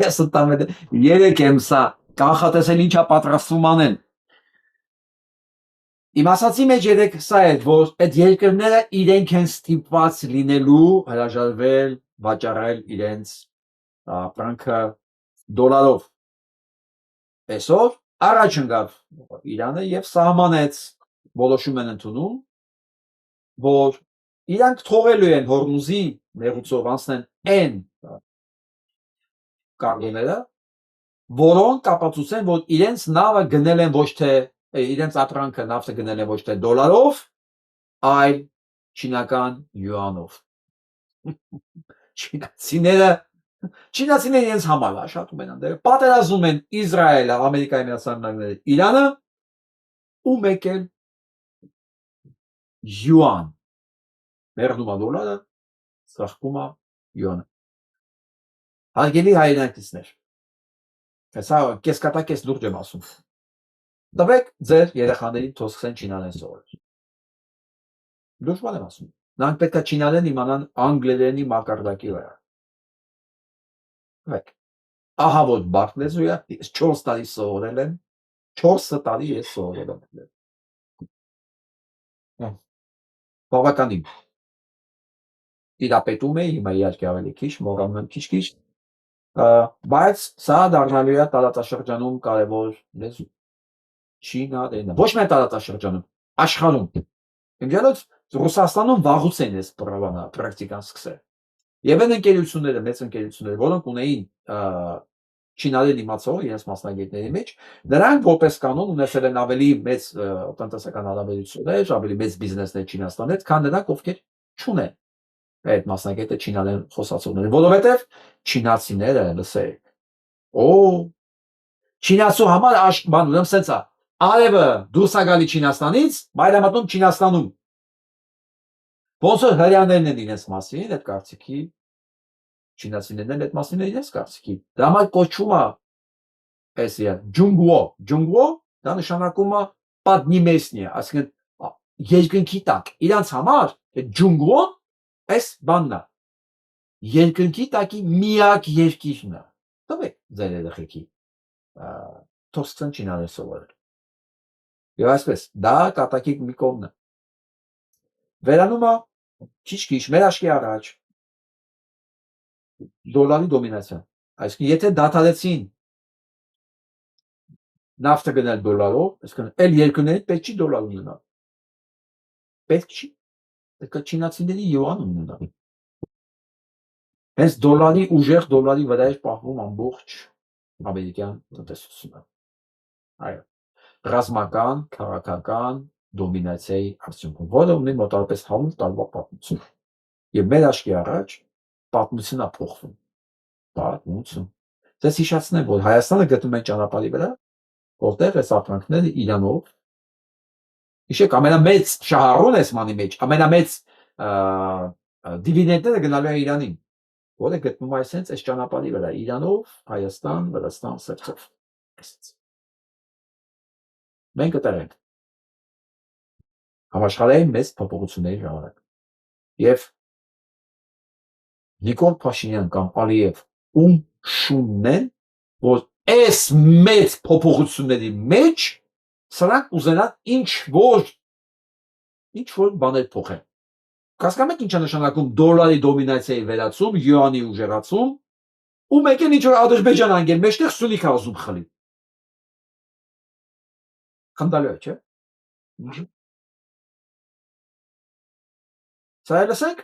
Ես տամ երեք եմ սա կանխատեսել ինչա պատրաստվում անեն։ Իմ ասացի մեջ երեք սա է, որ այդ երկրները իրենք են ստիպված լինելու հրաժարվել, վաճառել իրենց ապրանքը դոլարով։ Այսօր առաջ ընկավ Իրանը եւ սահմանեց, որոշում են ընդունում, որ իրանք թողելու են Հորմուզի մեղուծով անցնեն այն կարգոները, որոնք կապացուցեն, որ իրենց նավը գնել են ոչ թե իրենց ապրանքը նավթը գնել են ոչ թե դոլարով, այլ չինական յուանով։ Չինացիները իրենց համար աշխատում են այնտեղ, պատերազում են Իսրայելը, Ամերիկայի Միացյալ Նահանգները, Իրանը ու մեկ էլ յուան։ Մերնում է դոլարը, սախկում է յուանը։ Հարգելի հայրենակիցներ, հեսա կես կատա կես լուրջ եմ ասում։ Տվեք ձեր երեխաներին թող սկսեն չինարեն սովորել։ Լուրջ բան եմ ասում։ Նրանք պետք է չինարեն իմանան անգլերենի մակարդակի վրա։ Տվեք։ Ահա որ բարդ լեզու է, 4 տարի սովորել եմ, 4 տարի ես սովորել եմ։ Բավականին։ Տիրապետում է, հիմա իհարկե ավելի քիչ, մոռանում եմ քիչ-քիչ, բայց սա դառնալու է տարածաշրջանում կարևոր լեզու։ Չինարենը, ոչ միայն տարածաշրջանում, աշխարհում։ Իմիջիայլոց Ռուսաստանում վաղուց են այս պրակտիկան սկսել։ Եվ այն ընկերությունները, մեծ ընկերությունները, որոնք ունեին չինարեն իմացող իրենց մասնագետների մեջ, նրանք որպես կանոն ունեցել են ավելի մեծ տնտեսական հարաբերություններ, ավելի մեծ բիզնեսներ Չինաստանի հետ, քան նրանք, ովքեր չունեն այդ մասնագետը չինարեն խոսացողները, որովհետև չինացիները, լսեք, չինացու համար բան ունեմ սենց է, արևը դուրս է գալի Չինաստանից, մայրամատնում Չինաստանում։ Ոնց որ հրեաներն են իրենց մասին, այդ կարծիքի, չինացիներն են այդ մասին իրենց կարծիքի։ Դա համար կոչվում է այս ջունգուո, ջունգուո, դա նշանակում է պատնիմեսնիա, այսինքն երկնքի տակ։ Իրանց համար այդ ջունգուոն այս բանն է։ Երկնքի տակի միակ երկիրն է։ Տվեք ձեր երեխեքի թող սկսեն չինարեն սովորել։ Եվ այսպես, դա կատակիկ մի կողմն է։ Վերանում է քիչ-քիչ մեր աչքի առաջ դոլարի դոմինացիան։ Այսինքն, եթե դադարեցին նավթը գնել դոլարով, այսինքն, այլ երկրներից պետք չի դոլար ունենալ։ Պետք չի։ Պետք է չինացիների յուան ունենալ։ Հենց դոլարի ուժեղ դոլարի վրա է պահվում ամբողջ ամերիկյան տնտեսությունը։ Այո, ռազմական, քաղաքական դոմինացիայի արդյունքում, որը ունի մոտավորապես 100 տարվա պատմություն։ Եվ մեր աչքի առաջ պատմությունն է փոխվում։ Պատմություն։ Ձեզ հիշեցնեմ, որ Հայաստանը գտնվում է ճանապարհի վրա, որտեղ այս ապրանքները Իրանով, հիշեք, ամենամեծ շահառուն էս մանի մեջ, ամենամեծ դիվիդենդները գնալու են Իրանին, որը գտնվում է այս ճանապարհի վրա, Իրանով, Հայաստան, Վրաստան, Սերբսկով։ Մենք այդտեղ ենք համաշխարհային մեծ փոփոխությունների ժամանակ։ Եվ Նիկոլ Փաշինյան կամ Ալիև ում շունն են, որ այս մեծ փոփոխությունների մեջ սրանք ուզենան ինչ որ բաներ փոխեն։ Հասկանում եք ինչ է նշանակում դոլարի դոմինացիայի վերացում, յուանի ուժեղացում, ու մեկ էլ ինչ որ Ադրբեջան անգել մեջտեղ Սյունիք է ուզում խլի։ Խնդալու է, չէ՞։ Սա լսեք։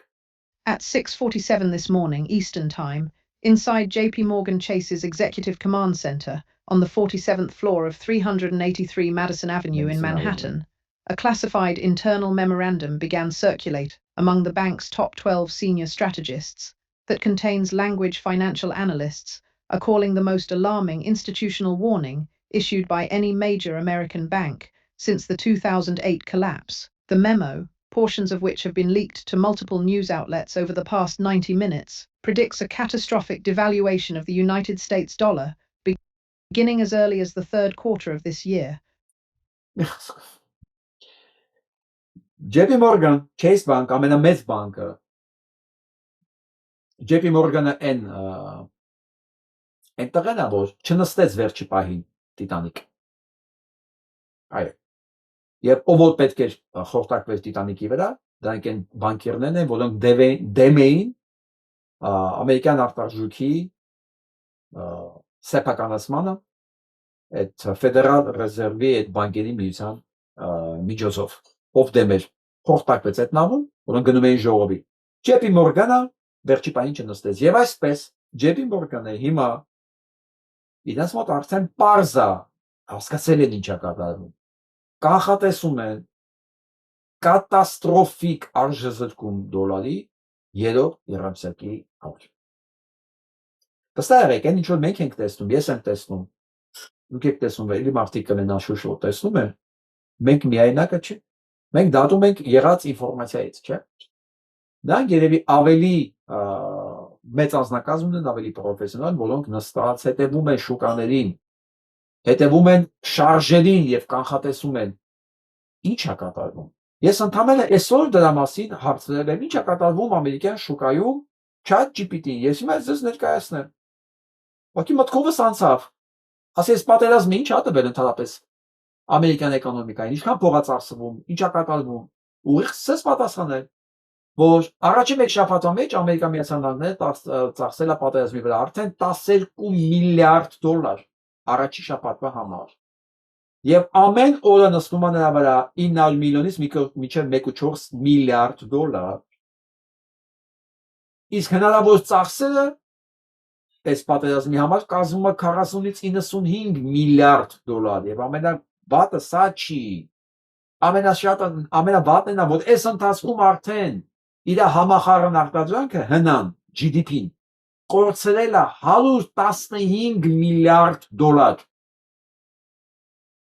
At 6:47 this morning, Eastern Time, inside JP Morgan Chase's Executive Command Center on the 47th floor of 383 Madison Avenue in Manhattan, a classified internal memorandum began circulate among the bank's top 12 senior strategists that contains language financial analysts are calling the most alarming institutional warning issued by any major American bank since the 2008 collapse. The memo, portions of which have been leaked to multiple news outlets over the past 90 minutes, predicts a catastrophic devaluation of the United States dollar beginning as early as the third quarter of this year. JP Morgan, Chase Bank, ամենամեծ բանկը, JP Morgan-ը այն Այնտեղ են որ չնստեց վերջի պահին Տիտանիկ։ Այո։ Եվ ով որ պետք էր խորտակվեր Տիտանիկի վրա, դրանք են բանկերներն են, որոնք դեմ էին ամերիկյան արտարժույթի սեփականացմանը, այդ ֆեդերալ ռեզերվի այդ բանկերի միության միջոցով, ով դեմ էր խորտակվեց այդ նավում, որոնք գնում էին ժողովի։ JP Morgan-ը վերջի պահին չնստեց։ Եվ այսպես JP Morgan-ը հիմա իրենց մոտ արդեն պարզա հասկացել են ինչա կատարվում։ Կանխատեսում են կատաստրոֆիկ արժեզրկում դոլարի երրորդ երամսյակի համար։ Վստահ եղեք, այն ինչ որ մենք ենք տեսնում, ես եմ տեսնում, դուք եք տեսնում, էլի մարդիկ կլինեն շուշ տեսնում են, մենք միայնակը չի։ Մենք դատում ենք եղած ինֆորմացիայից, չէ՞։ Դրանք երևի ավելի մեծ անձնակազմ ունեն, ավելի պրոֆեսիոնալ, որոնք նստած հետևում են շուկաներին, հետևում են շարժերին եւ կանխատեսում են ինչ է կատարվում։ Ես ընդհանրապես այսօր դրա մասին հարցրել եմ, ինչ է կատարվում ամերիկյան շուկայում ChatGPT-ին։ Ես հիմա ձեզ ներկայացնեմ։ Ո՞քի մտքովս անցավ։ Ասես պատերազմը ինչ է տվել ընդհանրապես ամերիկյան էկոնոմիկային, ինչքան փող է ծախսվում, ինչ է կատարվում։ Ուղիղ սկսես պատասխանել, որ առաջին մեկ շաբաթվա մեջ Ամերիկայի Միացյալ Նահանգները ծախսել է պատերազմի վրա արդեն 12 միլիարդ դոլար առաջի շաբաթվա համար։ Եվ ամեն օրը նստում է նրա վրա 900 միլիոնից մինչև 1.4 միլիարդ դոլար։ Իսկ հնարավոր ծախսերը այս պատերազմի համար կազմում է 40-ից 95 միլիարդ դոլար եւ ամենավատը սա չի։ Ամենավատն է, որ այս ընթացքում արդեն իր համախառն արտադրանքը հնան GDP-ն կորցրել է 115 միլիարդ դոլար։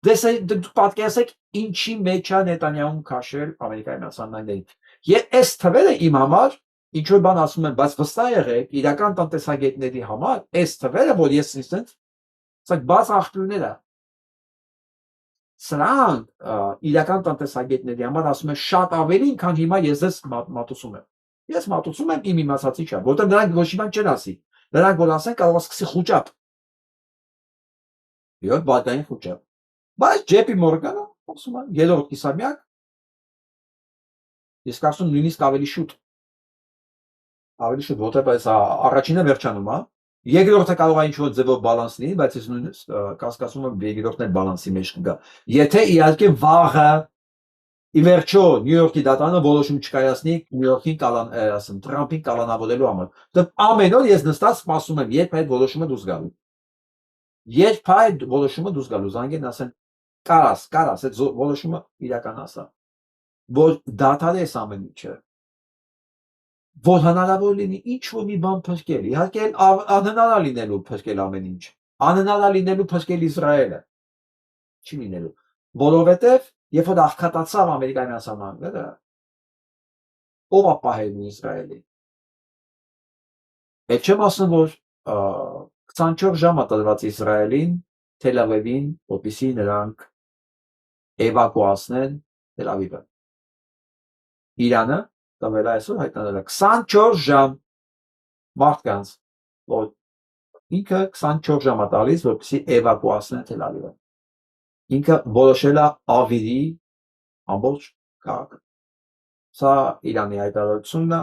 Դուք պատկերացեք ինչի մեջ է Նետանյահուն քաշել Ամերիկայի Միացյալ Նահանգներին։ Եվ այս թվերը իմ համար ինչ որ բան ասում են, բայց վստահ եղեք, իրական տնտեսագետների համար այս թվերը, որ ես ինձ սա բաց աղբյուրներ է։ Սրանք իրական տնտեսագետների համար ասում են շատ ավելին, քան հիմա ես ձեզ մատուցում եմ։ Ես մատուցում եմ իմ իմացածի չափ, որտեղ նրանք ոչ մի բան չեն ասի։ Նրանք որ ասեն կարող է սկսի խուճապ։ Եվ բակային խուճապ։ Բայց JP Morgan-ը ասում է երրորդ կիսամյակ ես կարծում նույնիսկ ավելի շուտ, որտեղ առաջինը վերջանում է, երկրորդը կարող է ինչ-որ ձևով բալանս լինի, բայց ես նույնիսկ կասկածում եմ երկրորդն էլ բալանսի մեջ կգա։ Եթե իհարկե վաղը ի վերջո Նյու Յորքի դատարանը որոշում չկայացնի Նյու Յորքին Թրամփին կալանավորելու համար։ Դե ամեն օր ես նստած սպասում եմ, երբ այդ որոշումը դուրս գալու։ Երբ այդ որոշումը դուրս գալու, զանգեն ասեն կարաս, այդ որոշումը իրականացա, որ դադարես ամեն ինչը, որ հնարավոր լինի ինչ-որ մի բան փրկել, իհարկե անհնար է լինելու փրկել ամեն ինչ, անհնար է լինելու փրկել Իսրայելը, չի լինելու, որովհետև երբ որ աղքատացավ Ամերիկայի Միացյալ Նահանգները, ով է պահելու Իսրայելին։ Այդ չեմ ասում, որ 24 ժամ է տրված Իսրայելին, Թել Ավիվին, որպեսզի նրանք էվակուացնեն Թել Ավիվը։ Իրանը տվել է այսօր հայտնել է 24 ժամ մարդկանց, որ ինքը 24 ժամ է տալիս, որպեսզի էվակուացնեն Թել Ավիվը։ Ինքը որոշել է ավիրի ամբողջ քաղաքը։ Սա Իրանի հայտարարությունն է։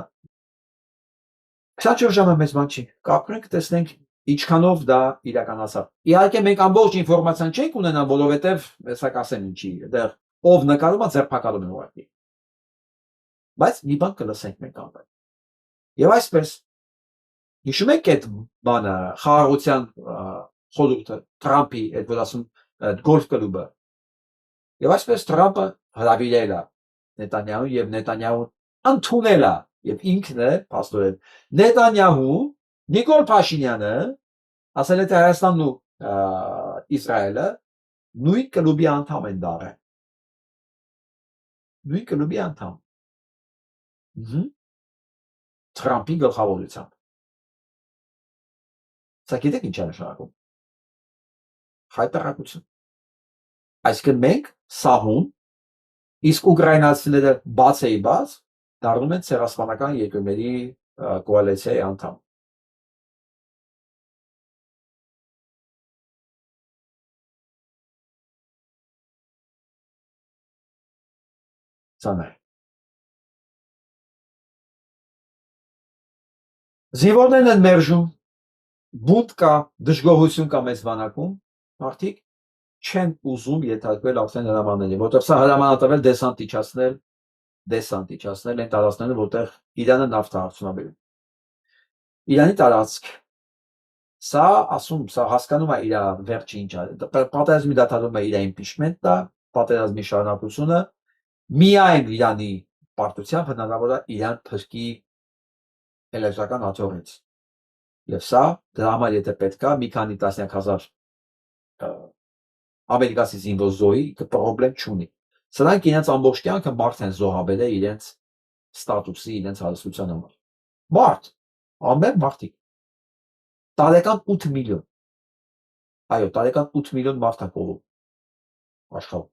24 ժամը մեծ բան չի։ Կապրենք, տեսնենք ինչքանով դա իրականացավ։ Իհարկե մենք ամբողջ ինֆորմացիան չենք ունենա, որովհետև հեսա կասեն ինչի, դեռ ով նկարում է ձերբակալում են ուղղակի։ Բայց մի բան կլսենք մենք ամեն։ Եվ այսպես հիշում եք այդ բանը, խաղաղության խորհուրդը, Թրամփի այդ որ ասում գոլֆ կլուբը։ Եվ այսպես Թրամփը հրավիրել է Նետանյահուն եւ Նետանյահուն ընդունել է եւ ինքն է փաստորեն Նետանյահու Նիկոլ Փաշինյանը ասել է թե Հայաստանն ու Իսրայելը նույն կլուբի անդամ են դառել։ Նույն կլուբի անդամ։ Թրամփի գլխավորությամբ։ Սա գիտեք ինչ է նշանակում։ Հայտարարություն։ Այսինքն մենք սահուն, իսկ ուկրաինացիները բաց դառնում են ցեղասպանական երկրների կոալիցիայի անդամ։ Ցաներ։ Զինվորներն են մերժում, բունտ կա, դժգոհություն կա մեծ բանակում, մարդիկ չեն ուզում ենթարկվել արդեն հրամաններին, որտեղ սա հրաման է տվել դեսանտ իջացնել այն տարածքները, որտեղ Իրանը նավթ է արդյունաբերում։ Իրանի տարածք, սա ասում, սա հասկանում է իր վերջը ինչ է, պատերազմի դադարումը իր իմպիչմենտն է, պատերազմի շարունակությունը, միայն Իրանի պարտությամբ հնարավոր է Իրան փրկի էլեկտրական աթոռից։ Եվ սա դրա համար եթե պետք է մի քանի տասնյակ հազար ամերիկացի զինվոր զոհի պրոբլեմ չունի։ Սրանք իրենց ամբողջ կյանքը մարդ են զոհաբերել իրենց ստատուսի, իրենց հարստության համար։ Մարդ, ամեն մարդիկ։ Տարեկան 8 միլիոն։ Այո, տարեկան 8 միլիոն մարդ է կորում աշխարհում։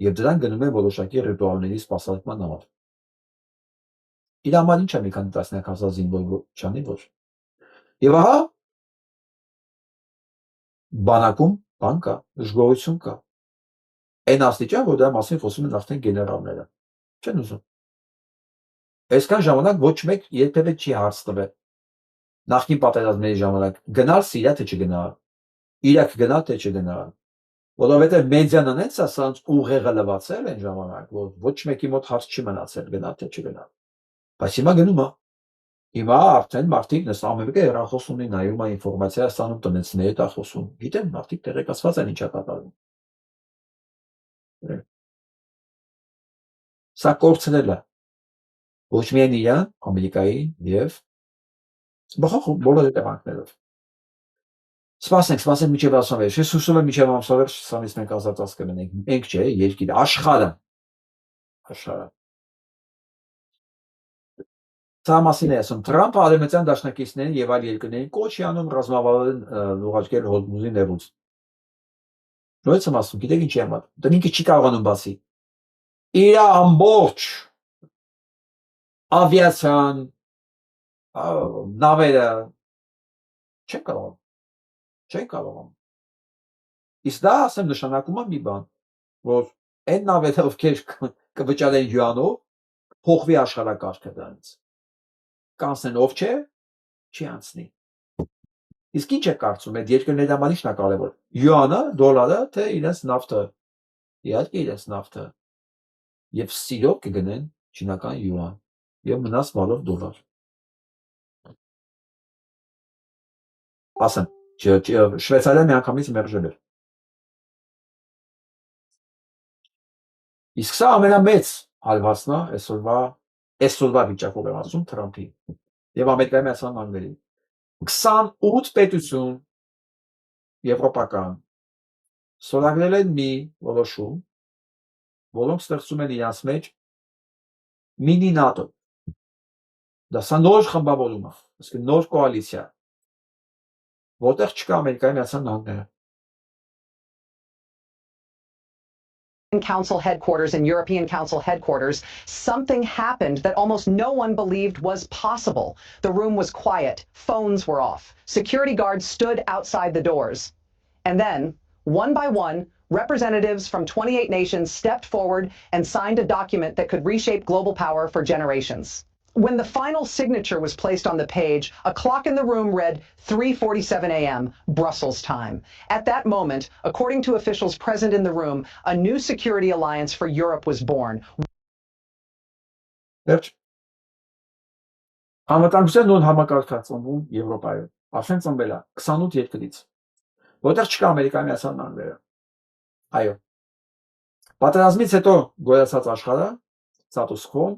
Եվ դրան գնում են որոշակի ռիտուալների սպասարկման համար։ Իր համար ինչ է մի քանի տասնյակ հազար զինվոր չանի ոչ։ Եվ ահա բանակում բան կա, դժգոհություն կա։ Այն աստիճան, որ դրա մասին խոսում են արդեն գեներալները։ Չեն ուզում։ Այսքան ժամանակ ոչ մեկ երբևէ չի հարց տվել։ Նախկին պատերազմների ժամանակ գնալ Սիրիա թե չգնալ, Իրաք գնալ թե չգնալ, որովհետև մեդիան անեց ասած ուղեղը լվացել այն ժամանակ, որ ոչ մեկի մոտ հարց չի մնացել գնալ թե չգնալ։ Բայց հիմա գնում է։ Հիմա արդեն մարդիկ նստում ամեն մեկը հեռախոս ունի, նայում է ինֆորմացիա ստանում, տնեցիների հետ խոսում։ Գիտեն, մարդիկ տեղեկացված են ինչա կատարվում։ Սա կորցրել է ոչ միայն Իրան, Ամերիկայի եւ բոլոր հետևանքներով։ Սպասենք մինչև ամսավեր։ Ես հուսում եմ մինչև ամսավեր սամից մենք ազատված կմնենք։ Մենք չէ, երկիրը, աշխարհը։ Սա մասին է ասում, Թրամփը արևմտյան դաշնակիցներին եւ այլ երկրներին կոչ է անում ռազմավարորեն ուղարկել Հորմուզի ներուց։ Նույնիսկ եմ ասում, գիտեք ինչի համար, դա ինքը չի կարողանում բացի։ Իր ամբողջ ավիացիան, նավերը չեն կարողանում։ Իսկ դա ասեմ նշանակում է մի բան, որ այն նավերը, ովքեր կվճարեն յուանով, փոխվի աշխարհակարգը դրանից։ Կանցնեն ով չէ, չի անցնի։ Իսկ ինչ է կարծում, այդ երկրների համար ի՞նչն է կարևոր։ Յուանը, դոլարը, թե իրենց նավթը։ Իհարկե իրենց նավթը։ Եվ սիրով կգնեն չինական յուան եւ մնաց մալով դոլար։ Ասեմ, Շվեյցարիան միանգամից մերժել էր։ Իսկ սա ամենամեծ հարվածն է այսօրվա վիճակով եմ ասում Թրամփի եւ Ամերիկայի Միացյալ Նահանգների 28 պետություն եվրոպական ստորագրել են մի որոշում, որոնք ստեղծում են իրաց մեջ մինի նատո։ Դա սա նոր խմբավորում է, իսկ նոր կոալիցիա, որտեղ չկա Ամերիկայի Միացյալ Նահանգները։ Council headquarters and European Council headquarters, something happened that almost no one believed was possible. The room was quiet, phones were off, security guards stood outside the doors. And then, one by one, representatives from 28 nations stepped forward and signed a document that could reshape global power for generations. When the final signature was placed on the page, a clock in the room read 3:47 a.m. Brussels time. At that moment, according to officials present in the room, a new security alliance for Europe was born. Անվտանգության նոր համակարգացում Եվրոպայում արդեն ծնվել է 28 երկրից, որտեղ չկա Ամերիկայի Միացյալ Նահանգները։ Այո։ Պատերազմից հետո գոյացած աշխարհը status quo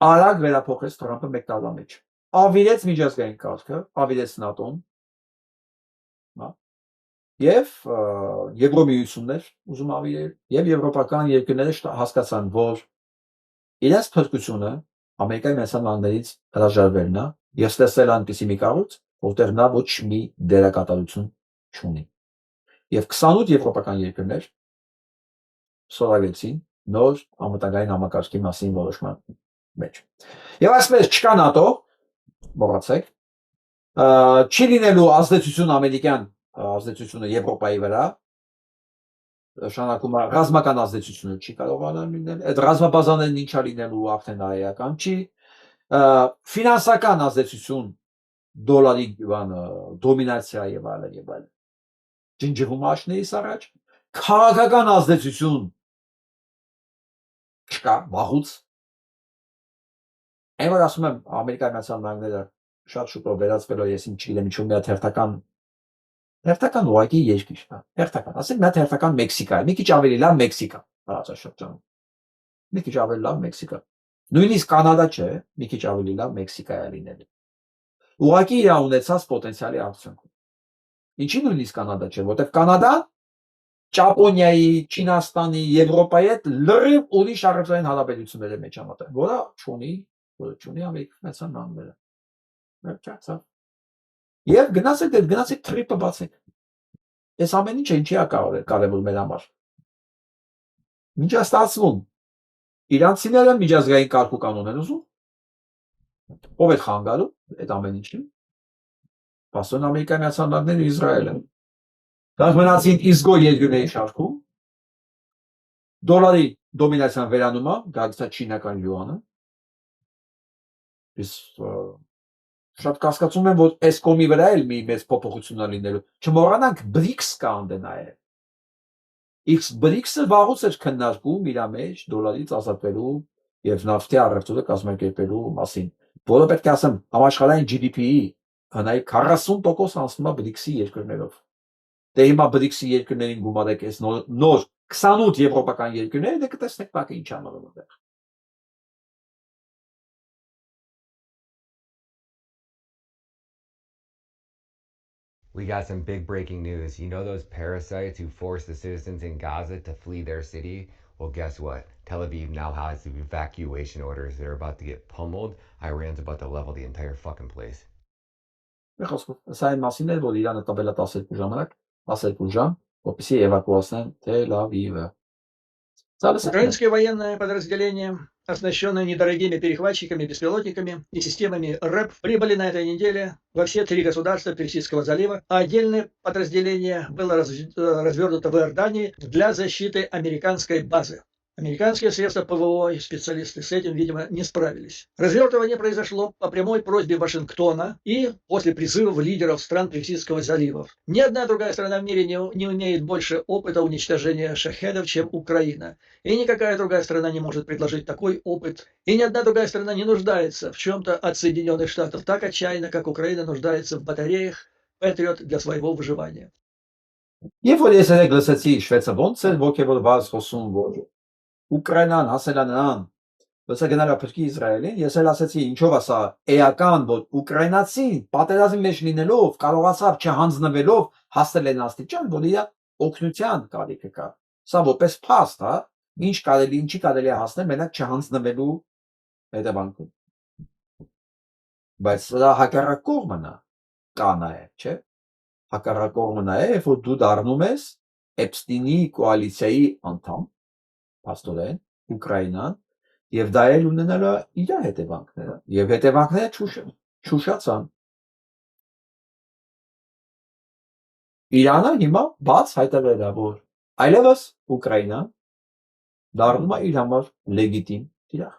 արագ վերափոխեց Թրամփը մեկ տարվա մեջ։ Ավիրեց միջազգային կարգը, ավիրեց ՆԱՏՕ-ն, եւ Եվրոմիություններ ուզում ավիրել, եւ եվրոպական երկրները հասկացան, որ իրենց փրկությունը Ամերիկայի Միացյալ Նահանգներից հրաժարվելն է եւ ստեղծել այնպիսի մի կառույց, որտեղ նա ոչ մի դերակատարություն չունի։ Եվ 28 եվրոպական երկրներ ստորագրեցին նոր անվտանգային համակարգի մասին որոշման մեջ։ Եվ այսպես չկա ՆԱՏՕ, մոռացեք, չի լինելու ազդեցություն ամերիկյան ազդեցությունը Եվրոպայի վրա, նշանակում է ռազմական ազդեցությունը չի կարող լինել, այդ ռազմաբազաներն ինչա լինելու արդեն այական չի, ֆինանսական ազդեցություն դոլարի դոմինացիա եւ այլն, ջնջվում աշներից առաջ, քաղաքական ազդեցություն չկա, վաղուց, այն որ ասում եմ Ամերիկայի Միացյալ Նահանգները շատ շուտով վերածվելով, ես չգիտեմ ինչու մի հատ հերթական ուղղակի երկիր, հերթական, ասենք մի հատ հերթական Մեքսիկա է, մի քիչ ավելի լավ Մեքսիկա, տարածաշրջանում, մի քիչ ավելի լավ Մեքսիկա, նույնիսկ Կանադա չէ, մի քիչ ավելի լավ Մեքսիկա է լինելու, ուղղակի իր ունեցած պոտենցիալի արդյունքում, ինչի նույնիսկ Կանադա չէ, որտեղ Կանադան Ճապոնիայի, Չինաստանի, Եվրոպայի հետ լրիվ ուրիշ առևտրային հարաբերությունների մեջ է մտել, որը չունի Ամերիկայի Միացյալ Նահանգները, եւ գնացեք թրիպը բացեք, այս ամեն ինչը ինչի է կարևոր մեր համար, ինչ է ստացվում, իրանցիները միջազգային կարգ ու կանոն են ուզում, ով է խանգարում այդ ամեն ինչին, Պաստորեն Ամերիկայի Միացյալ Նահանգներն ու Իսրայելը, դրանք մնացին իսգո երկրների շարքում, դոլարի դոմինացիան վերանում է, գալիս է չինական յուանը, շատ կասկածում եմ, որ այս կողմի վրա էլ մի մեծ փոփոխություն է լինելու, չմոռանանք BRICS կա անդե նաև, BRICS-ը վաղուց էր քննարկում իր մեջ դոլարից ազատվելու եւ նավթի առևտուրը կազմակերպելու մասին, որը պետք է ասեմ համաշխարհային GDP-ի հնայի 40% անցնում է BRICS-ի երկրներով։ Դե հիմա BRICS-ի երկրներին գումարեք այս նոր 28 եվրոպական երկրները, դե կտեսնեք բակը ինչ անողում է։ We got some big breaking news. You know those parasites who forced the citizens in Gaza to flee their city? Well, guess what? Tel Aviv now has evacuation orders. They're about to get pummeled. Iran's about to level the entire fucking place. Սա այն մասին է, որ Իրանը տվել է 12 ժամ, որպեսզի էվակուացնեն Թել Ավիվը։ Украинские военные подразделения, оснащенные недорогими перехватчиками, беспилотниками и системами РЭП, прибыли на этой неделе во все 3 государства Персидского залива, а отдельное подразделение было развернуто в Иордании для защиты американской базы. Американские средства ПВО и специалисты с этим, видимо, не справились. Развертывание произошло по прямой просьбе Вашингтона и после призывов лидеров стран Персидского залива. Ни одна другая страна в мире не имеет больше опыта уничтожения шахедов, чем Украина. И никакая другая страна не может предложить такой опыт. И ни одна другая страна не нуждается в чем-то от Соединенных Штатов так отчаянно, как Украина нуждается в батареях Patriot для своего выживания. Ուկրաինան հասել է նրան, ոսա գնալ է փրկի Իսրայելին, ես էլ ասացի ինչով է սա էական, որ ուկրաինացին պատերազմի մեջ լինելով կարողացավ չհանձնվելով հասնել են աստիճան, որ իր օգնության կարիքը կա։ Սա որպես փաստ, հա, ինչի կարելի է հասնել մենակ չհանձնվելու հետևանքով։ Բայց սա հակառակ կողմն է, կա նաև, չէ՞։ Հակառակ կողմը նա է, որ դու դառնում ես Էփստինի կոալիցիայի անդամ Պաստորեն, Ուկրաինան, եւ դա էլ ունենալու է իր հետևանքները, եւ հետևանքները շուշացան։ Իրանը հիմա բաց հայտարարել է, որ այլևս Ուկրաինան դառնում է իր համար լեգիտիմ թիրախ։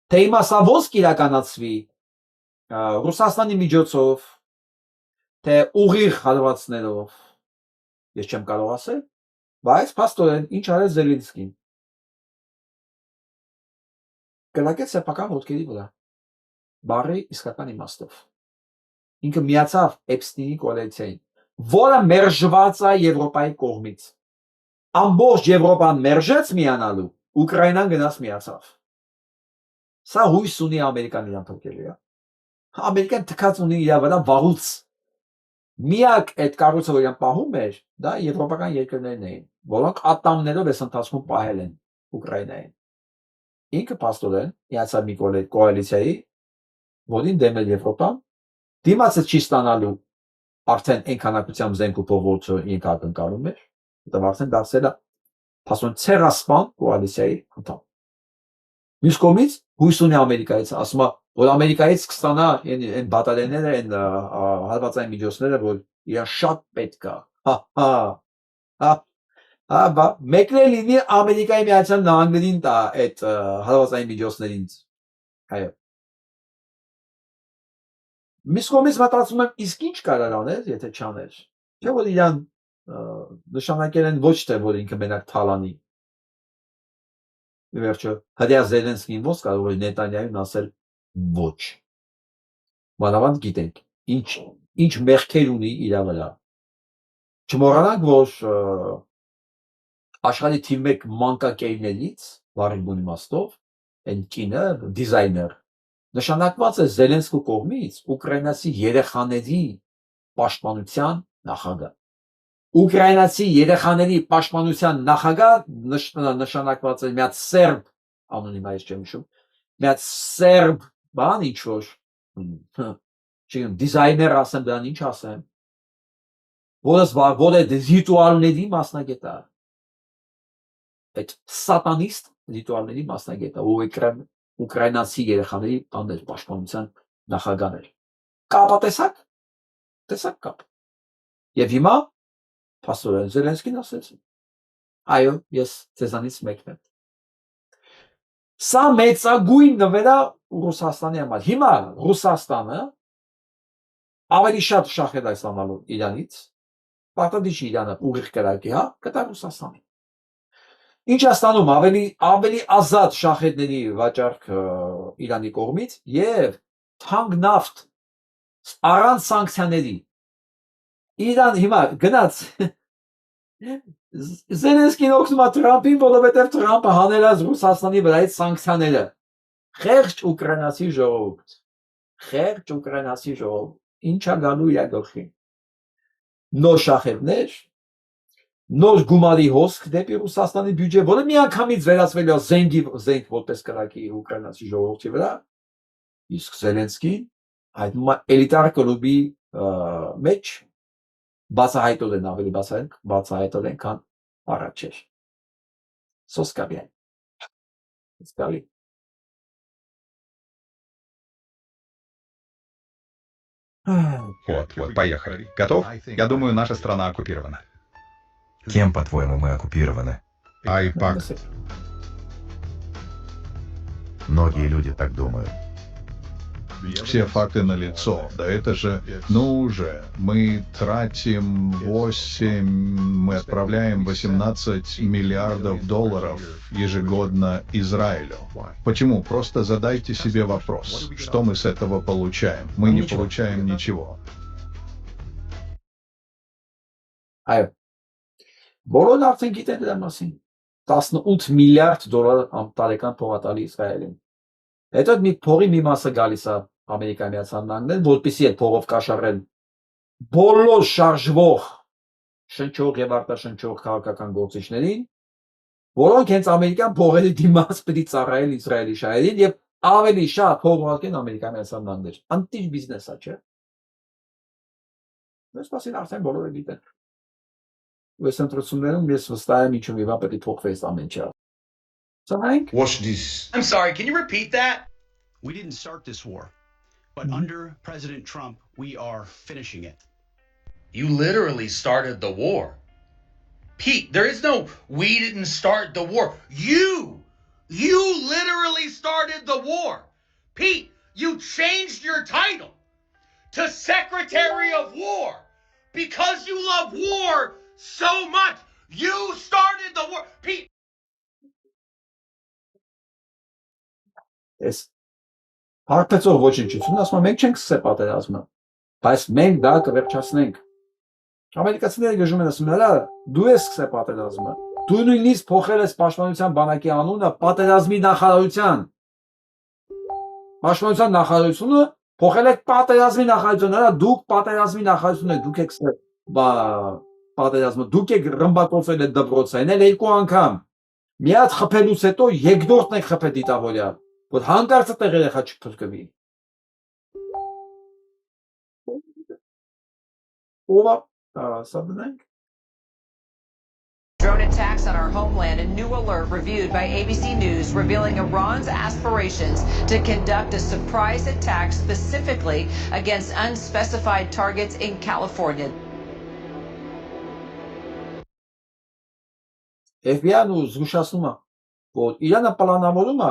Թե հիմա սա ոնց կիրականացվի Ռուսաստանի միջոցով, թե ուղիղ հարվածներով, ես չեմ կարող ասել, բայց Պաստորեն ինչ արեց Զելենսկին։ Կրակեց սեփական ոտքերի վրա, բառի իսկական իմաստով։ Ինքը միացավ Էփստինի կոալիցիային, որը մերժված է Եվրոպայի կողմից։ Ամբողջ Եվրոպան մերժեց միանալու, Ուկրաինան գնաց միացավ։ Սա հույս ունի Ամերիկան իրան փրկելու է։ Ամերիկան թքած ունի իր վրա վաղուց։ Միակ այդ կառույցը, որ իրան պահում էր, դա եվրոպական երկրներն էին, որոնք ատամներով այս ընթացքում պահել են Ուկրաինային։ Ինքը Պաստորեն միացավ մի կոալիցիայի, որին դեմ էր Եվրոպան, դիմացը չի ստանալու արդեն այն քանակությամբ զենք ու փողոցը ինքը ակնկալում էր, դա արդեն դարձել է Պաստորեն ցերասպան կոալիցիայի անդամ։ Մյուս կողմից հույս ունի Ամերիկայից, ասում է, որ Ամերիկայից կստանա այն բատարիաները, այն հարվածային միջոցները, որ իրան շատ պետք է։ Հա, Բա մեկն էլ լինի Ամերիկայի Միացյալ Նահանգներին տա այդ հարվածային միջոցներին։ Այո։ Միս կողմից մտածում եմ, իսկ ինչ կարող անել, եթե չաներ։ Չէ՞ որ իրան նշանակել են ոչ թե որ ինքը մենակ թալանի։ Վերջը հրյա Զելենսկին ոնց կարող է Նետանյահուն ասել ոչ։ Մանավանդ գիտենք ինչ մեղքեր ունի իր վրա։ Չմոռանանք, որ աշխարհի թիվ 1 մանկակերներից բառի բուն իմաստով այն կինը դիզայներ նշանակված է Զելենսկու կողմից ուկրաինացի երեխաների պաշտպանության նախագահ։ Ուկրաինացի երեխաների պաշտպանության նախագահ նշանակված է մի հատ սերբ անոնիմ այս չեմ հիշում, մի հատ սերբ բան ինչ որ չգիտեմ դիզայներ ասեմ դրան ինչ ասեմ, որը ռիտուալների մասնագետ է, այդ սատանիստ ռիտուալների մասնագետ է, ու ուկրաինացի երեխաների բաներ պաշտպանության նախագահներ։ Կապը տեսակ կապ։ Եվ հիմա փաստորեն Զելենսկին ասեց. այո, ես ձեզանից մեկն եմ։ Սա մեծագույն նվեր է Ռուսաստանի համար։ Հիմա Ռուսաստանը ավելի շատ շահեր է ստանալու Իրանից, պարտադիր չի Իրանը ուղիղ կրակի, հա, կտա Ռուսաստանին։ Ինչ է ստանում ավելի ազատ շահերների վաճառք Իրանի կողմից եւ թանկ նավթ առանց սանկցիաների։ Իրան հիմա գնաց Զելենսկին օգնում է Թրամփին, որովհետև Թրամփը հանելած Ռուսաստանի վրայից սանկցիաները։ Խեղճ ուկրաինացի ժողովուրդ։ Խեղճ ուկրաինացի ժողովուրդ։ Ինչա գալու իր գլխին։ Նոր շահերներ, նոր գումարի հոսք դեպի Ռուսաստանի բյուջե, որը միանգամից վերածվել է զենք որպես կրակի ուկրաինացի ժողովրդի վրա։ Իսկ Զելենսկին այդ էլիտար կլուբի մեջ բացահայտել են ավելի բացահայտել են, քան առաջ էր։ Սոսկալի է։ Սոսկալի։ Вот, поехали. Готов? Я думаю, наша страна оккупирована. Кем, по-твоему, мы оккупированы? Айпак. Многие люди так думают. Все факты налицо. Да это же, ну уже, мы тратим 8, мы отправляем 18 миллиардов долларов ежегодно Израилю. Почему? Просто задайте себе вопрос, что мы с этого получаем. Мы не получаем ничего. Այո։ Բոլորն արդեն գիտեն դրա մասին։ 18 միլիարդ դոլար տարեկան փողատալի Իսրայելին։ Հետո մի փողի մի մասը գալիս է Ամերիկայի Միացյալ Նահանգներին, որպեսզի այդ փողով կաշառեն բոլոր շարժվող շնչող եւ արտաշնչող քաղաքական գործիչներին, որոնք հենց ամերիկյան փողերի դիմաց պիտի ծառայեն Իսրայելի շահերին եւ ավելի շատ փող ուղարկեն Ամերիկայի Միացյալ Նահանգներ։ Անտիժ բիզնես է, չէ՞։ Ես մասին արդեն բոլորը գիտեն։ Ես ընտրություններում ես վստահ եմ ինչու մի բան պետք է փոխվի ամեն ինչ։ Watch this. I'm sorry, can you repeat that? We didn't start this war, but under President Trump, we are finishing it. You literally started the war. Pete, there is no we didn't start the war. You literally started the war. Pete, you changed your title to Secretary of War because you love war so much. You started the war. Pete. Ես հարբեցող ոչնչություն ասում եմ, մենք չենք սկսել պատերազմը, բայց մենք դա կվերջացնենք։ Ամերիկացիները գժում են ասում, հələ դու ես սկսել պատերազմը, դու նույնիսկ փոխել ես Պաշտպանության բանակի անունը պատերազմի նախարարության։ Պաշտպանության նախարարությունը փոխել եք պատերազմի նախարարություն, հələ դուք պատերազմի նախարարություն եք, դուք եք սկսել պատերազմը, դուք եք ռմբակոծել այդ դպրոցային, էլ երկու անգամ։ Մի հատ խփելուց հետո երկրորդն եք խփել դիտավորյալ, որ հանկարծ այդտեղ երեխա չփրկվի։ Ո՞վ սա դնենք։ Drone attacks on our homeland, a new alert reviewed by ABC News revealing Iran's aspirations to conduct a surprise attack specifically against unspecified targets in California. FBI-ն ու զգուշացնում է, որ Իրանը պլանավորում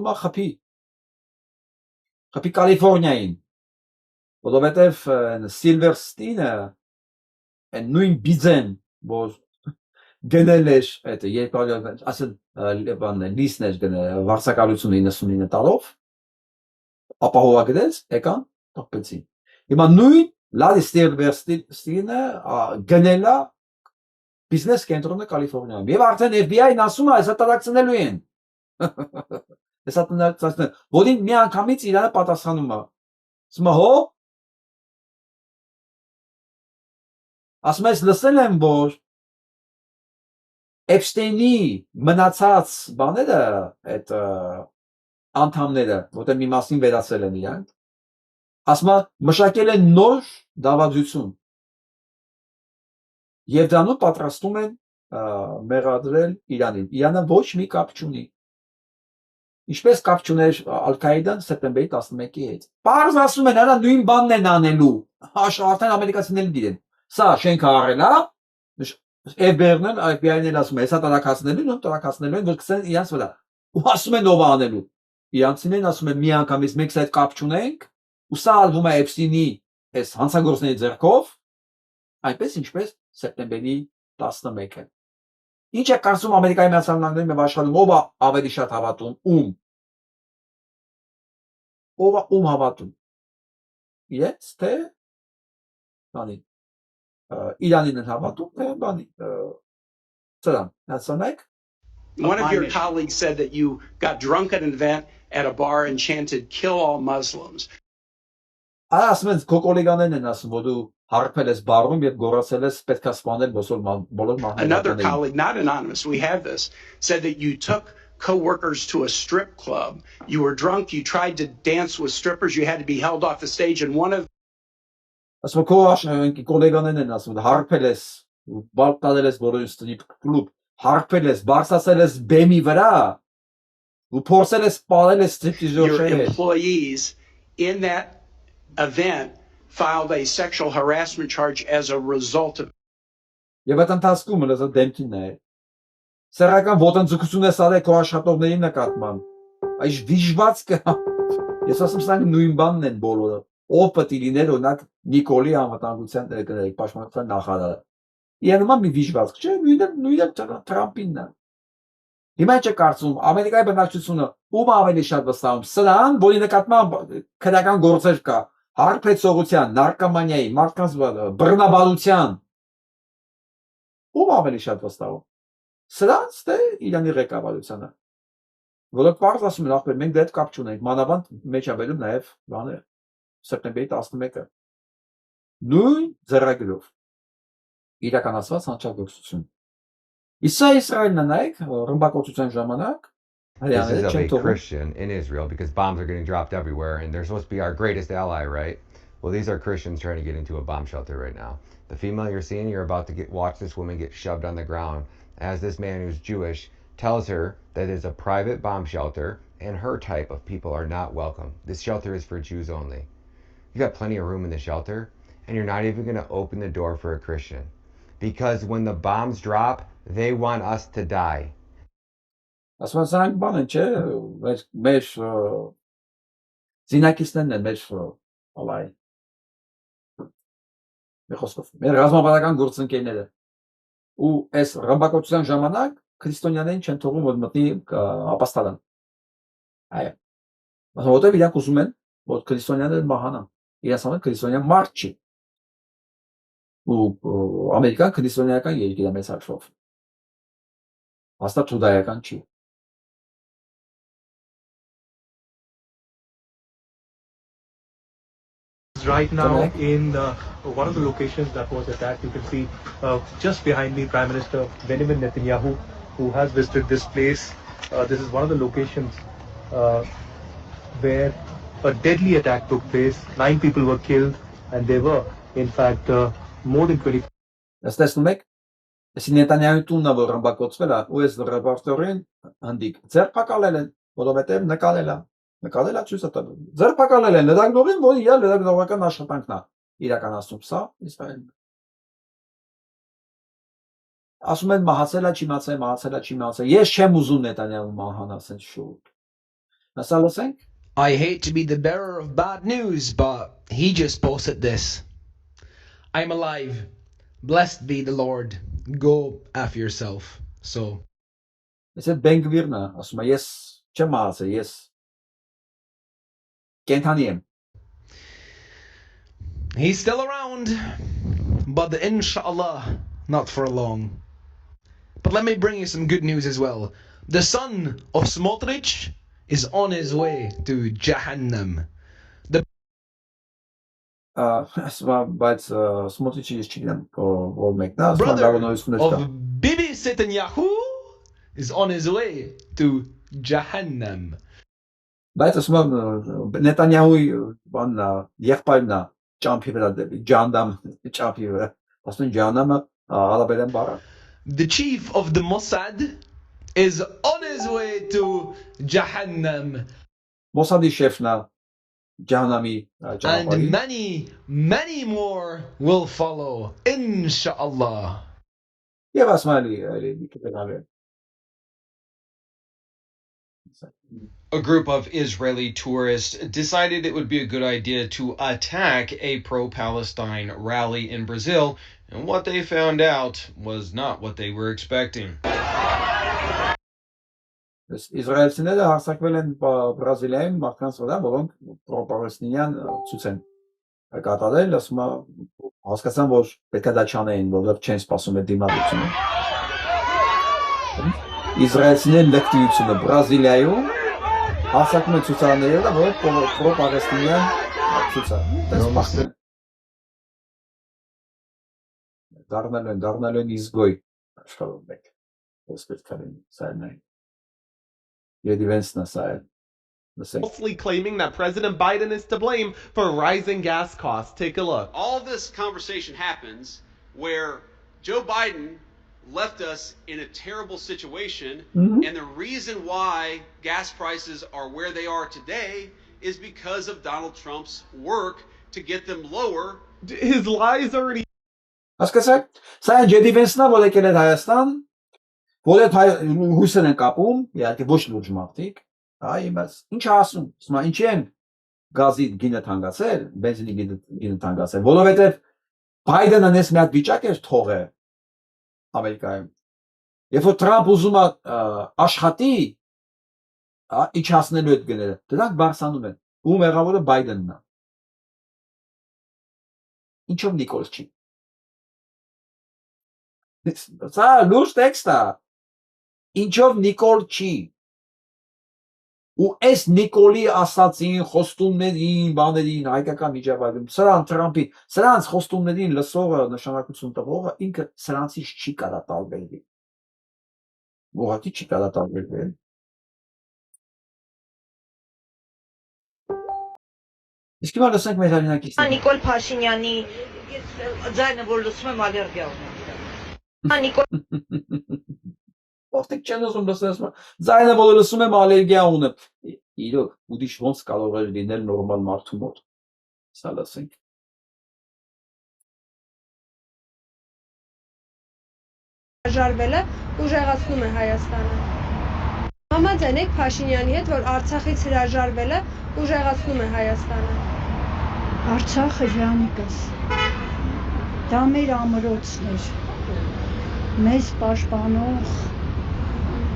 է խփի Կալիֆոռնիային, որովհետև Սիլվերստինը այն նույն բիձեն, որ գնել էր այդ լիստն էր գնել վարձակալությունը 99 տալով, ապահովագրեց, եկան, տպեցին։ Հիմա նույն Լարի Սիլվերստինը գնել է բիզնես կենտրոնը Կալիֆոռնիայում։ Եվ արդեն FBI-ն ասում է, հեսա տարածնելու են։ Հեսա տարածնել, որին մի անգամից Իրանը պատասխանում է։ Ասում է, հո, ասում ես լսել եմ, որ Էփշտեյնի մնացած բաները, այդ անդամները, որտեղ մի մասին վերացել են իրանք, ասում է, մշակել են նոր դավադրություն։ Եվ դրանով պատրաստում են մեղադրել Իրանին։ Իրանը ոչ մի կապ չունի։ Ինչպես կապ չուներ Ալ-Կաիդան սեպտեմբերի 11-ի հետ։ Պարզ ասում են, հələ նույն բանն են անելու։ Արդեն ամերիկացիներն դիրեն։ Սա շենքը առել է, FBI-ն էլ ասում է, հեսա տարակացնելու են, որ կսեն իրանց վրա։ Ու ասում են ով անելու։ Իրանցիներն ասում են մի անգամից մենք սա այդ կապ չունենք, ու սա ալվում է Էփստինի այս հանցագործների ձեռքով, այնպես ինչպես սեպտեմբերի 11-ը։ Ինչ է կարծում Ամերիկայի Միացյալ Նահանգներում եւ աշխարհում ով է ավելի շատ հավատում, ում։ Ով է ում հավատում։ Իրենց թե բանի Իրանին են հավատում, թե բանի սրան, հասանեք։ One of your colleagues said that you got drunk at an event at a bar and chanted "Kill all Muslims." Ասում են քո կոլեգաներն են ասում, որ դու հարբել ես բարում եւ գոռացել ես պետք է սպանել բոլոր Another colleague, not anonymous, we have this, said that you took co-workers to a strip club. You were drunk, you tried to dance with strippers, you had to be held off the stage, and one of ասում քո կոլեգաներն են ասում, հարբել ես, բալտալել ես բոլոր ստրիփ կլուբ, հարբել ես, բարձրացել ես բեմի վրա, ու փորձել ես սպանել ես ստրիպտիզորներ։ Your employees in that event filed a sexual harassment charge as a result of. Եվ այդ ընթացքում լեզա դեմքին է։ Սեռական ոտնձգություն է սարել քո աշխատողների նկատմամբ։ Այս վիժվածքը, ես ասում սրանք նույն բանն են բոլորը։ Ով պետք է լիներ օրինակ Նիկոլի անվտանգության պաշտպանության նախարարը։ Իրանու մի վիժվածք չէ, նույնը Թրամփինն է։ Հիմա ինչ է կարծում Ամերիկայի բնակչությունը ում ավելի շատ վստահում սրան, որի նկատմամբ քրական գործեր կա, հարբեցողության, նարկոմանիայի, մարդկանց բռնաբարության։ Ում ավելի շատ վստահում։ Սրանց թե Իրանի ղեկավարությանը։ Որոնք պարզ ասում են, ախպեր, մենք դա հետ կապ չունենք, մանավանդ մեջ ավելում նաև բաներ սեպտեմբերի 11-ը։ Նույն ձեռագրով իրականացված հանցագործություն։ Իսկ Իսրայելն նայեք ռմբակոծության ժամանակ This is of a Christian in Israel because bombs are getting dropped everywhere and they're supposed to be our greatest ally, right? Well, these are Christians trying to get into a bomb shelter right now. The female you're seeing, you're about to watch this woman get shoved on the ground as this man who's Jewish tells her that it's a private bomb shelter and her type of people are not welcome. This shelter is for Jews only. You got plenty of room in the shelter and you're not even going to open the door for a Christian because when the bombs drop, they want us to die. Ասում են սրանք բան են, չէ, մեր զինակիցներն են, մեր ալայ, մեր խոսքով, մեր ռազմավարական գործընկերները, ու այս ռմբակոծության ժամանակ քրիստոնյաներին չեն թողում, որ մտնի ապաստարան, այո, որտեղ իրանք ուզում են, որ քրիստոնյաները մահանան, իրանց համար քրիստոնյան մարդ չի, ու Ամերիկան քրիստոնեական երկիր է մեծ հաշվով, հաստատ հուդայական չի, Right now in one of the locations that was attacked, you can see just behind me Prime Minister Benjamin Netanyahu, who has visited this place. This is one of the locations where a deadly attack took place. 9 people were killed and there were in fact more than 20. Տեսնում եք, այս Նետանյահուի տունն որ ռմբակոծվել է, ու այս ռեպորտերին հանդիկ ձերբակալել են, որովհետև նկարել է ցույց տալու։ Ձերբակալել են լրագրողին, որը իր լրագրողական աշխատանքն է իրականացնում, սա Իսրայելն է։ ասում են մահացել է, չիմացել։ Ես չեմ ուզում Նետանյահու մահան ասեն շուտ։ Ասա լսենք։ I hate to be the bearer of bad news, but he just posted this. I'm alive. Blessed be the Lord. Go F yourself. So. It's a Bengvirն է, ասում է ես չեմ մահացել, ես կենթանի եմ։ He's still around, but the inshallah, not for long. But let me bring you some good news as well. The son of Smotrich is on his way to Jahannam. Բայց Smotrich-ը ես չգիտեմ, որ մեկն է, brother of Bibi Netanyahu is on his way to Jahannam. Բայց ասում եմ Նետանյահուի բանն է, եղբայրն է, ճամփի վրա դեպի Ջանդամ ճամփի վրա։ Ասում են Ջանդամը արաբերեն բառ է։ The chief of the Mossad is on his way to Jahannam. Mossadi շեֆն է Ջահանամի And many more will follow, inshallah. Եվ ասում եմ A group of Israeli tourists decided it would be a good idea to attack a pro-Palestine rally in Brazil, and what they found out was not what they were expecting. Իսրայելցիները հարձակվել են Բրազիլիայում մարդկանց վրա, որոնք պրոպաղեստինյան ցույց են կատարել, ասում հասկացան, որ պետք է դա չանեին, որովհետև չեն սպասում այդ դիմադրությունը։ Իսրայելցիներն լեկտիվությունը Բրազիլիայում հարձակում են ցուցարարների վրա, որոնք պրոպաղեստինյան ցույց են դառնալու են իզգոյ աշխարհում մեկ։ Ոսպետ կային սայնային։ Falsely claiming that President Biden is to blame for rising gas costs. Take a look. All this conversation happens where Joe Biden left us in a terrible situation, and the reason why gas prices are where they are today is because of Donald Trump's work to get them lower. His lies already. Հասկացա՞ք, սա Ջեդի Վենսն է, որ եկել է Հայաստան, որ այդ հույսն են կապում, իհարկե ոչ լուրջ մարդիկ, իմաց, ինչ ասում, ասում ինչի են գազի գինը թանկացել, բենզինի գինը թանկացել, որովհետև Բայդենը նես մի հատ վիճակ էր թողը Ամերիկայում։ Երբ որ Թրամփ ուզում է աշխատի, իջացնելու այդ գները, դրանք բարձանում են։ Ում մեղավորը Բայդենն է։ Ինչով Նիկոլ չի։ Սա լուրջ տեքստ է։ Ինչով Նիկոլ չի։ Ու այս Նիկոլի ասացին խոստումներին, բաներին, հայկական միջավայրում, սրան Թրամփի, սրանց խոստումներին լսողը, նշանակություն տվողը ինքը սրանցից չի կարա տարբերվի։ Ուղղակի չի կարա տարբերվել։ Իսկ հիմա լսենք մեր հեղինակիցներին։ Նիկոլ Փաշինյանի ձայնը որ լսում եմ ալերգիա ունեմ։ Նիկոլ Ովքեր չեն ուզում լսել, ձայնը որ լսում եմ ալերգիա ունեմ։ Իրոք, ուրիշ ոնց կարող է լինել նորմալ մարդու մոտ։ Սա լսենք։ Հրաժարվելը ուժեղացնում է Հայաստանը։ Համաձայն եք Փաշինյանի հետ, որ Արցախից հրաժարվելը ուժեղացնում է Հայաստանը։ Արցախը Ժանիկս։ Դա մեր ամրոցն էր։ Մեզ պաշտպանող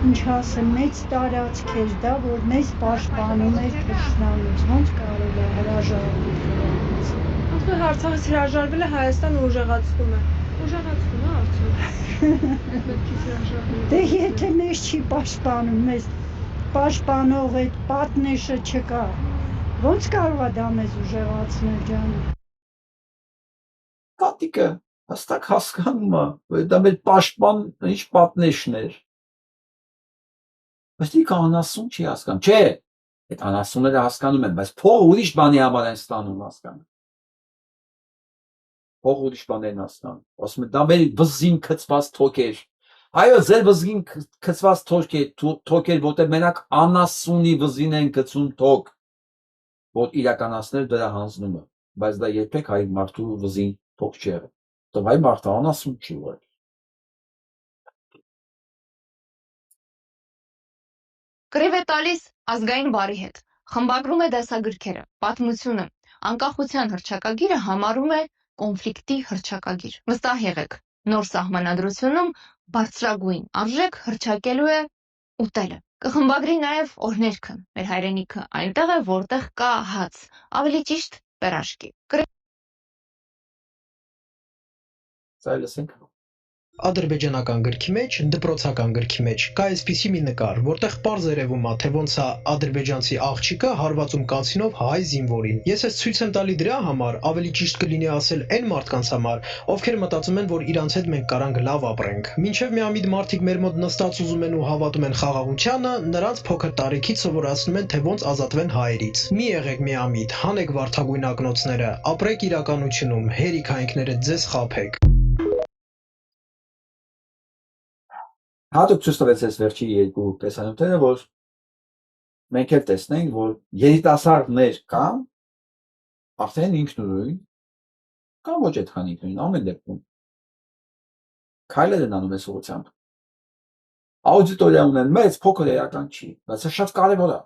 ինչ ասեմ, մեծ տարածք էր դա, որ մեզ պաշտպանում էր թշնամից, ոնց կարող է հրաժարվել դրանից։ Ասում եմ Արցախից հրաժարվելը Հայաստանը ուժեղացնում է։ Ուժեղացնում է Արցախը։ Դե եթե մեզ չի պաշտպանում, մեզ պաշտպանող այդ պատնեշը չկա, ոնց կարող է դա մեզ ուժեղացնել ջան։ Կատիկը հստակ հասկանում է, որ դա մեր պաշտպան ինչ պատնեշն էր։ Բայց դիք անասուն չի հասկանում, չէ, այդ անասունները հասկանում են, բայց փող ուրիշ բանի համար են ստանում հասկանում։ Փող ուրիշ բան են հասկանում, ասում են դա մեր վզին քծված թոք էր։ Այո, ձեր վզին քծված թոք էր, որտեղ մենակ անասունի վզին են գցում թոք, որ իրականացնել դրա հանձնումը, բայց դա երբեք հայ մարդու վզին թոք չէ։ Դա հայ մարդը անասուն չի ուղղել։ Կռիվ է տալիս ազգային բարի հետ, խմբագրում է դասագրքերը, պատմությունը, անկախության հռչակագիրը համարում է կոնֆլիկտի հռչակագիր։ Վստահ եղեք, նոր սահմանադրությունում բարձրագույն արժեք հռչակելու է ուտելը։ Կխմբագրի նաև օրհներգը, մեր հայրենիքը այնտեղ է, որտեղ կա հաց, ավելի ճիշտ պերաշկի։ Սա լսենք։ Ադրբեջանական գրքի մեջ, դպրոցական գրքի մեջ կա այսպիսի մի նկար, որտեղ պարզ երևում է, թե ոնց է ադրբեջանցի աղջիկը հարվածում կացինով հայ զինվորին։ Ես ես ցույց եմ տալի դրա համար, ավելի ճիշտ կլինի ասել այն մարդկանց համար, ովքեր մտածում են, որ իրանց հետ մենք կարանք լավ ապրենք։ Մինչև միամիտ մարդիկ մեր մոտ նստած ուզում են ու հավատում են խաղաղությանը, նրանց փոքր տարիքից սովորացնում են, թե ոնց ազատվեն հայերից։ Մի եղեք միամիտ, հանեք վարդագույն ակնոցները, ապրեք իրականությունում, հերիք հայնքները ձեզ խաբեք։ Հատուկ ցույց տվեց այս վերջի երկու տեսանյութերը, որ մենք էլ տեսնենք, որ երիտասարդներ կան, արդեն ինքնուրույն, կամ ոչ այդքան ինքնուրույն, ամեն դեպքում քայլեր են անում այս ուղղությամբ։ Աուդիտորիա ունեն մեծ, փոքր էական չի, բայց սա շատ կարևոր է։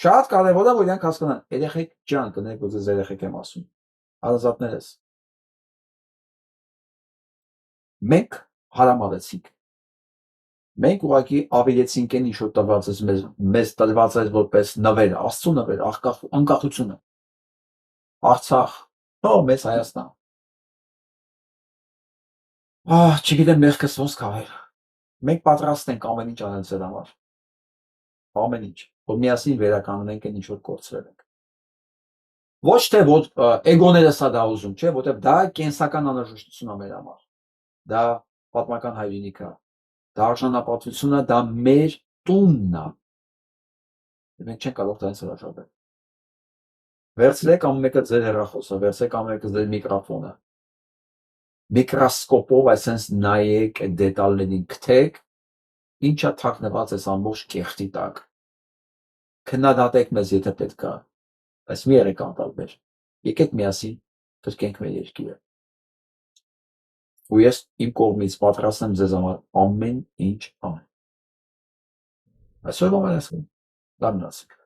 Շատ կարևոր է, որ իրանք հասկանան, երեխեք ջան, կներեք, որ ձեզ երեխեք եմ ասում, հարազատներս։ Մենք հարամարեցինք։ Մենք ուղղակի ավելեցինք այն ինչ-որ տված մեզ տրված էր որպես նվեր, Աստծո նվեր, անկախությունը։ Արցախ, մեծ Հայաստան։ Չգիտեմ մեղքս ոնց քաղել։ Մենք պատրաստ ենք ամեն ինչ անել ձեր համար։ Ամեն ինչ, որ միասին վերականգնենք այն ինչ որ կորցրել ենք։ Ոչ թե որ էգոներս է դա ուզում, չէ, որտեղ դա կենսական անհրաժեշտություն է մեր համար։ Դա պատմական հայրենիք է։ Դա արժանապատվությունը, դա մեր տունն է։ Մենք չենք կարող դրանից հրաժարվել։ Վերցրեք ամեն մեկը ձեր հեռախոսը, վերցրեք ամեն մեկը ձեր միկրոֆոնը։ Միկրոսկոպով այսպես նայեք այդ դետալներին, գտեք, ինչա թաքնված այս ամբողջ կեղտի տակ։ Քննադատեք մեզ, եթե պետք է, բայց մի եղեք անտարբեր։ Եկեք միասին փրկենք մեր երկիրը։ Ու ես իմ կողմից պատրաստ եմ ձեզ համար ամեն ինչ անել։ Այսօր ամենասկն, լավ մնացեք։